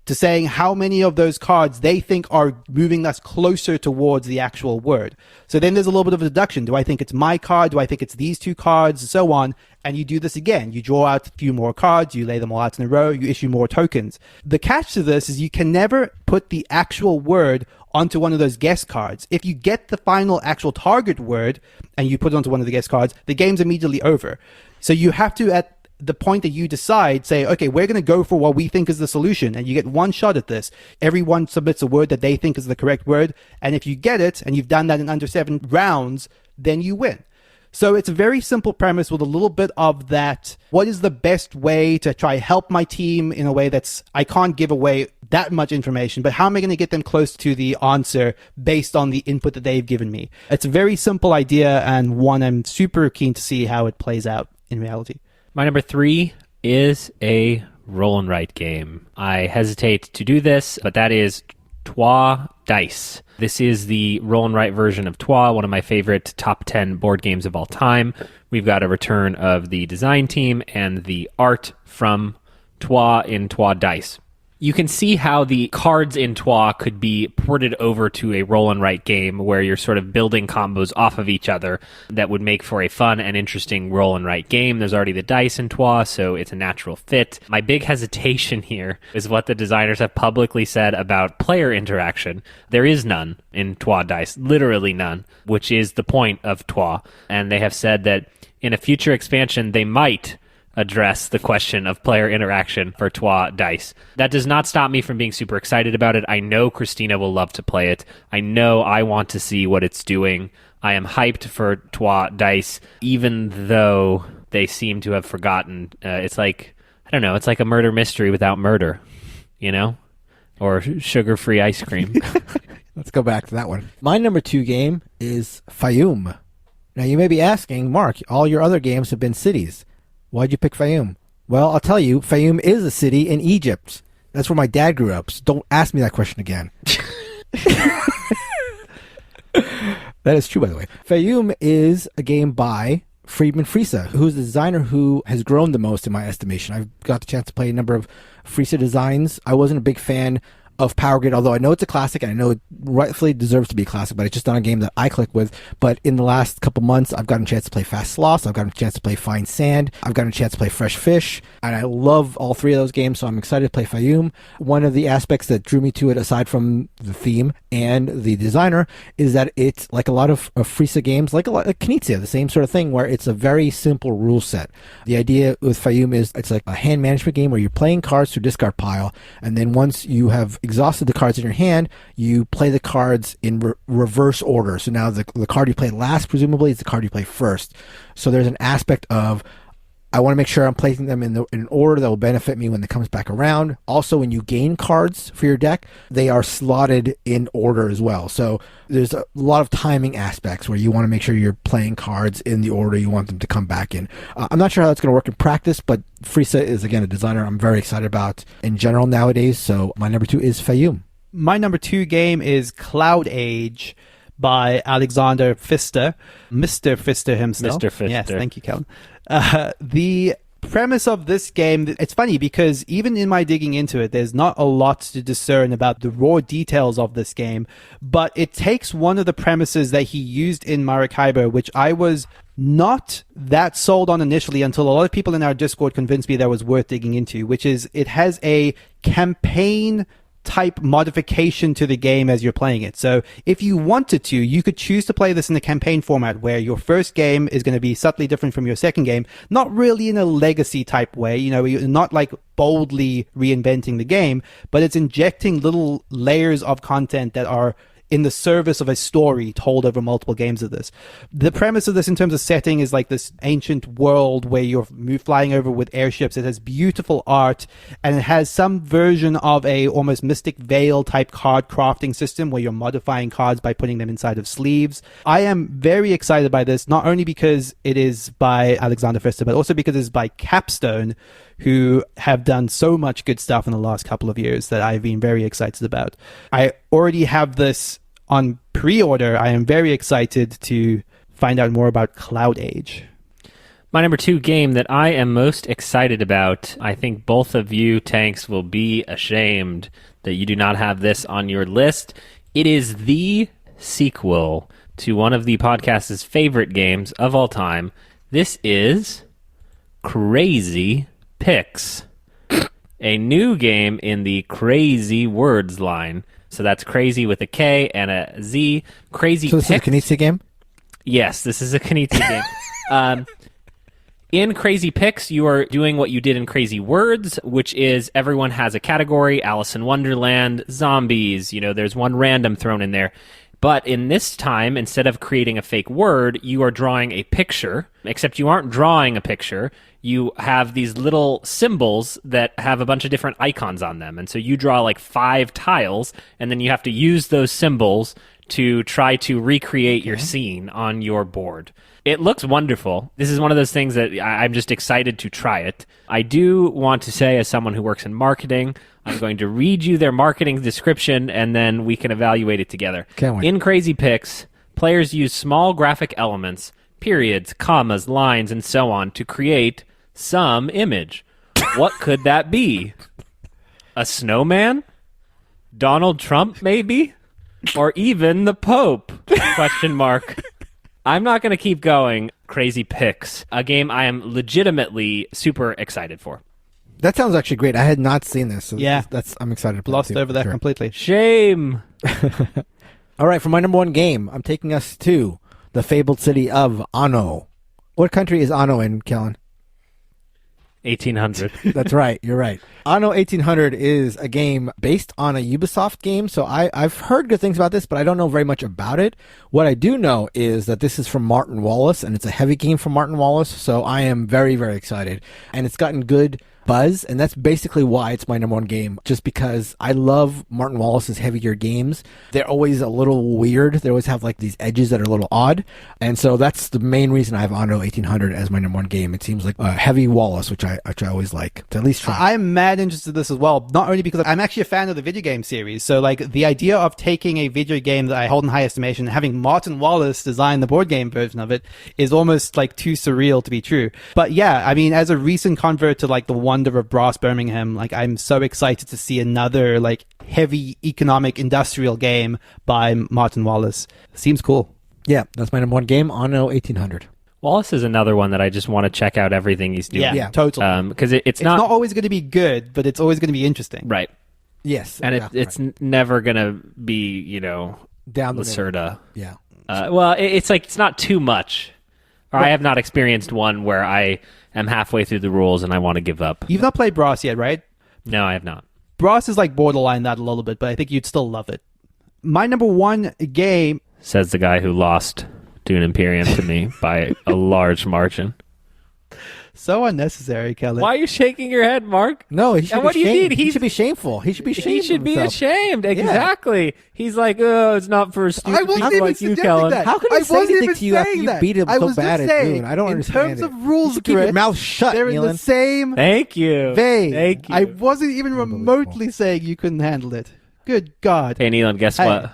to saying how many of those cards they think are moving us closer towards the actual word. So then there's a little bit of a deduction. Do I think it's my card? Do I think it's these 2 cards? And so on. And you do this again. You draw out a few more cards. You lay them all out in a row. You issue more tokens. The catch to this is you can never put the actual word onto one of those guess cards. If you get the final actual target word and you put it onto one of the guess cards, the game's immediately over. So you have to, at the point that you decide, say, okay, we're going to go for what we think is the solution, and you get one shot at this. Everyone submits a word that they think is the correct word, and if you get it, and you've done that in under 7 rounds, then you win. So it's a very simple premise with a little bit of that, what is the best way to try help my team in a way that's, I can't give away that much information, but how am I going to get them close to the answer based on the input that they've given me? It's a very simple idea, and one I'm super keen to see how it plays out in reality. My number 3 is a roll and write game. I hesitate to do this, but that is Trois Dice. This is the roll and write version of Trois, one of my favorite top 10 board games of all time. We've got a return of the design team and the art from Trois in Trois Dice. You can see how the cards in Trois could be ported over to a roll and write game where you're sort of building combos off of each other that would make for a fun and interesting roll and write game. There's already the dice in Trois, so it's a natural fit. My big hesitation here is what the designers have publicly said about player interaction. There is none in Trois Dice, literally none, which is the point of Trois. And they have said that in a future expansion, they might address the question of player interaction for Trois Dice. That does not stop me from being super excited about it. I know Christina will love to play it. I know I want to see what it's doing. I am hyped for Trois Dice, even though they seem to have forgotten. It's like, I don't know, it's like a murder mystery without murder, you know? Or sugar-free ice cream. Let's go back to that one. My number 2 game is Faiyum. Now you may be asking, Mark, all your other games have been cities. Why'd you pick Faiyum? Well, I'll tell you, Faiyum is a city in Egypt. That's where my dad grew up, so don't ask me that question again. That is true, by the way. Faiyum is a game by Friedman Friese, who's the designer who has grown the most in my estimation. I've got the chance to play a number of Friese designs. I wasn't a big fan of Power Grid, although I know it's a classic and I know it rightfully deserves to be a classic, but it's just not a game that I click with. But in the last couple months, I've gotten a chance to play Fast Sloths, I've gotten a chance to play Fine Sand, I've gotten a chance to play Fresh Fish, and I love all 3 of those games, so I'm excited to play Faiyum. One of the aspects that drew me to it, aside from the theme and the designer, is that it's like a lot of Friese games, like Knizia, the same sort of thing, where it's a very simple rule set. The idea with Faiyum is it's like a hand management game where you're playing cards to discard pile, and then once you have exhausted the cards in your hand, you play the cards in reverse order. So now the card you play last, presumably, is the card you play first. So there's an aspect of, I want to make sure I'm placing them in an order that will benefit me when it comes back around. Also, when you gain cards for your deck, they are slotted in order as well. So there's a lot of timing aspects where you want to make sure you're playing cards in the order you want them to come back in. I'm not sure how that's going to work in practice, but Frieza is, again, a designer I'm very excited about in general nowadays. So my number 2 is Faiyum. My number 2 game is CloudAge by Alexander Pfister, Mr. Pfister himself. Mr. Pfister. Yes, thank you, Kellen. The premise of this game, it's funny because even in my digging into it, there's not a lot to discern about the raw details of this game, but it takes one of the premises that he used in Maracaibo, which I was not that sold on initially until a lot of people in our Discord convinced me that was worth digging into, which is it has a campaign type modification to the game as you're playing it. So if you wanted to, you could choose to play this in the campaign format where your first game is going to be subtly different from your second game, not really in a legacy type way, you know, you're not like boldly reinventing the game, but it's injecting little layers of content that are in the service of a story told over multiple games of this. The premise of this in terms of setting is like this ancient world where you're flying over with airships. It has beautiful art, and it has some version of a almost Mystic Veil type card crafting system where you're modifying cards by putting them inside of sleeves. I am very excited by this, not only because it is by Alexander Pfister, but also because it's by Capstone, who have done so much good stuff in the last couple of years that I've been very excited about. I already have this on pre-order. I am very excited to find out more about CloudAge. My number 2 game that I am most excited about, I think both of you tanks will be ashamed that you do not have this on your list. It is the sequel to one of the podcast's favorite games of all time. This is Krazy Picks, a new game in the Crazy Words line. So that's crazy with a K and a Z. Krazy So this Picks. is a Knizia game? Yes, this is a Knizia game. In Krazy Picks, you are doing what you did in Crazy Words, which is everyone has a category, Alice in Wonderland, zombies, you know, there's one random thrown in there. But in this time, instead of creating a fake word, you are drawing a picture, except you aren't drawing a picture. You have these little symbols that have a bunch of different icons on them. And so you draw like 5 tiles, and then you have to use those symbols to try to recreate your scene on your board. It looks wonderful. This is one of those things that I'm just excited to try it. I do want to say, as someone who works in marketing, I'm going to read you their marketing description, and then we can evaluate it together. Can't wait. In Krazy Picks, players use small graphic elements, periods, commas, lines, and so on to create some image. What could that be? A snowman? Donald Trump, maybe? Or even the Pope? Question mark. I'm not going to keep going. Krazy Picks, a game I am legitimately super excited for. That sounds actually great. I had not seen this. So Yeah. I'm excited to play Lost it too, over that sure. completely. Shame. All right, for my number 1 game, I'm taking us to the fabled city of Anno. What country is Anno in, Kellen? 1800. That's right. You're right. Anno 1800 is a game based on a Ubisoft game. So I've heard good things about this, but I don't know very much about it. What I do know is that this is from Martin Wallace, and it's a heavy game from Martin Wallace. So I am very, very excited. And it's gotten good buzz, and that's basically why it's my number 1 game, just because I love Martin Wallace's heavier games. They're always a little weird. They always have like these edges that are a little odd, and so that's the main reason I have Anno 1800 as my number 1 game. It seems like a heavy Wallace, which I always like to at least try. I'm mad interested in this as well, not only because I'm actually a fan of the video game series, so like the idea of taking a video game that I hold in high estimation and having Martin Wallace design the board game version of it is almost like too surreal to be true. But yeah, I mean, as a recent convert to like the wonder of Brass Birmingham, like I'm so excited to see another like heavy economic industrial game by Martin Wallace. Seems cool. Yeah, that's my number 1 game, Anno 1800. Wallace is another one that I just want to check out everything he's doing. Yeah, totally. Because it's not always going to be good, but it's always going to be interesting. Right. Yes, And yeah, it's right. never going to be, you know, Down the middle. Lacerda. Yeah. Well, it's like it's not too much. Or I have not experienced one where I am halfway through the rules and I want to give up. You've not played Brass yet, right? No, I have not. Brass is like borderline that a little bit, but I think you'd still love it. My number one game... Says the guy who lost Dune Imperium to me by a large margin. So unnecessary, Kelly. Why are you shaking your head, Mark? No, he should And be what do you ashamed. mean? He should be shameful. He should be ashamed. He should of be himself. ashamed. Exactly. He's like, oh, it's not for stupid people even like you, suggesting Kellen. that. How can I he say wasn't anything even to you after saying you that. beat him I so was bad just at saying, Dune? I don't in understand terms it. of rules, You should keep your Grit, mouth shut, they're in the Nealon. same Thank you. vein. Thank you. I wasn't even remotely saying you couldn't handle it. Good God. Hey, Nealon, guess Hey. what?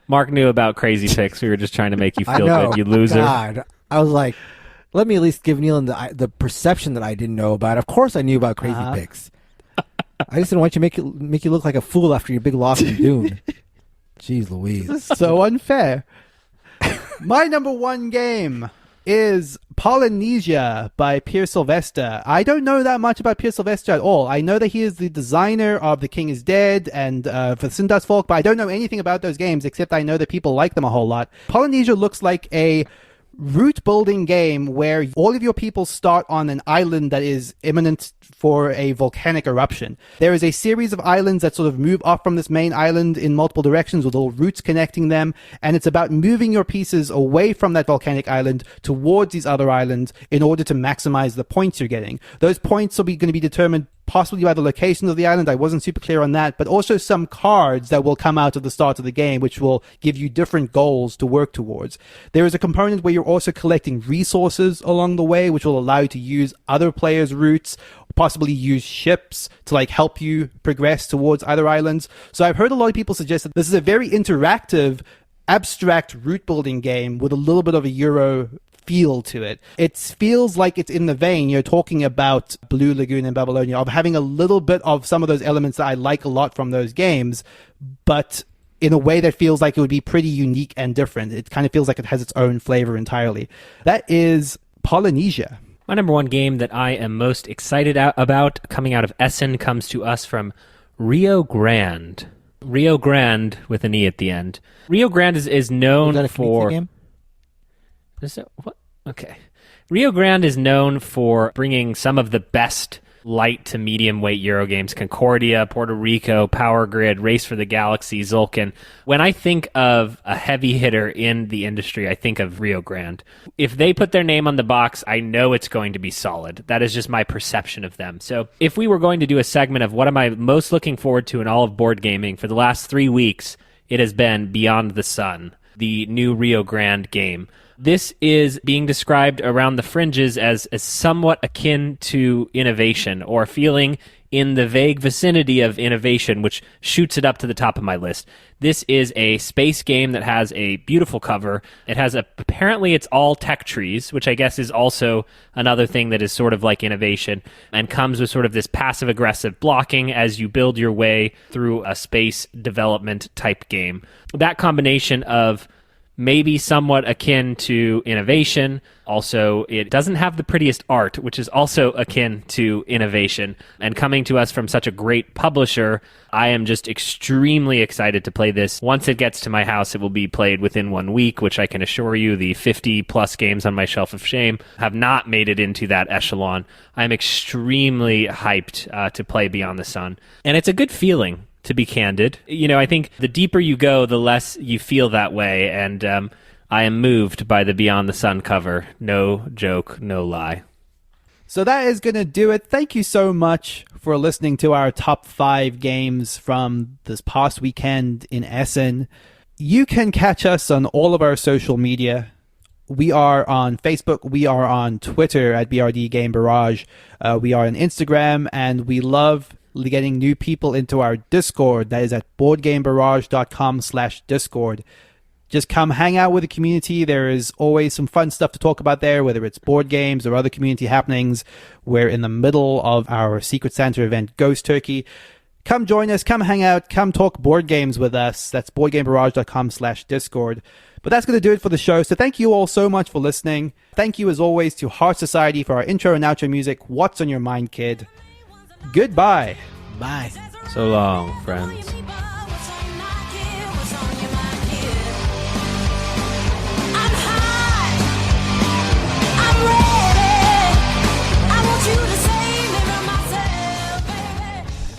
Mark knew about crazy picks. We were just trying to make you I feel know. good, you loser. God. I was like, let me at least give Nealon the perception that I didn't know about. Of course I knew about crazy picks. I just didn't want you to make you look like a fool after your big loss in Dune. Jeez Louise. This is so unfair. My number one game is Polynesia by Pierre Sylvester. I don't know that much about Pierre Sylvester at all. I know that he is the designer of The King is Dead and for Sindus Folk, but I don't know anything about those games except I know that people like them a whole lot. Polynesia looks like a route building game where all of your people start on an island that is imminent for a volcanic eruption. There is a series of islands that sort of move off from this main island in multiple directions with little routes connecting them, and it's about moving your pieces away from that volcanic island towards these other islands in order to maximize the points you're getting. Those points are going to be determined possibly by the location of the island. I wasn't super clear on that, but also some cards that will come out at the start of the game, which will give you different goals to work towards. There is a component where you're also collecting resources along the way, which will allow you to use other players' routes, possibly use ships to like help you progress towards other islands. So I've heard a lot of people suggest that this is a very interactive, abstract route building game with a little bit of a Euro feel to it. It feels like it's in the vein, you're talking about Blue Lagoon and Babylonia, of having a little bit of some of those elements that I like a lot from those games, but in a way that feels like it would be pretty unique and different. It kind of feels like it has its own flavor entirely. That is Polynesia. My number one game that I am most excited about coming out of Essen comes to us from Rio Grande. Rio Grande with an E at the end. Rio Grande is known Is that a for... game? Is it, what? Okay. Rio Grande is known for bringing some of the best light to medium weight Euro games. Concordia, Puerto Rico, Power Grid, Race for the Galaxy, Zulkin. When I think of a heavy hitter in the industry, I think of Rio Grande. If they put their name on the box, I know it's going to be solid. That is just my perception of them. So if we were going to do a segment of what am I most looking forward to in all of board gaming for the last 3 weeks, it has been Beyond the Sun, the new Rio Grande game. This is being described around the fringes as somewhat akin to innovation, or feeling in the vague vicinity of innovation, which shoots it up to the top of my list. This is a space game that has a beautiful cover. It has apparently it's all tech trees, which I guess is also another thing that is sort of like innovation, and comes with sort of this passive-aggressive blocking as you build your way through a space development type game. That combination of maybe somewhat akin to innovation. Also, it doesn't have the prettiest art, which is also akin to innovation. And coming to us from such a great publisher, I am just extremely excited to play this. Once it gets to my house, it will be played within 1 week, which I can assure you the 50-plus games on my shelf of shame have not made it into that echelon. I'm extremely hyped to play Beyond the Sun. And it's a good feeling, to be candid. You know, I think the deeper you go, the less you feel that way, and I am moved by the Beyond the Sun cover. No joke, no lie. So that is going to do it. Thank you so much for listening to our top 5 games from this past weekend in Essen. You can catch us on all of our social media. We are on Facebook. We are on Twitter at BRD Game Barrage. We are on Instagram, and we love getting new people into our Discord. That is at boardgamebarrage.com/Discord. Just come hang out with the community. There is always some fun stuff to talk about there, whether it's board games or other community happenings. We're in the middle of our Secret Santa event, Ghost Turkey. Come join us. Come hang out. Come talk board games with us. That's boardgamebarrage.com/Discord. But that's going to do it for the show. So thank you all so much for listening. Thank you, as always, to Heart Society for our intro and outro music. What's on your mind, kid? Goodbye. Bye. So long, friends.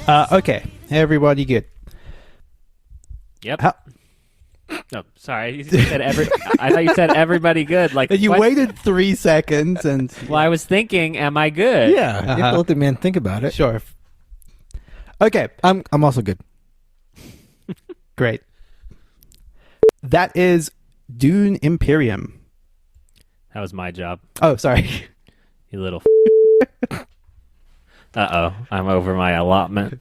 Okay, everybody good. Yep. How- No, sorry. You said I thought you said everybody good. Like you what? waited 3 seconds and... Well, I was thinking, am I good? Yeah, you have Uh-huh. to let the man think about it. Sure. Okay, I'm also good. great. That is Dune Imperium. That was my job. Oh, sorry. You little. Uh-oh. I'm over my allotment.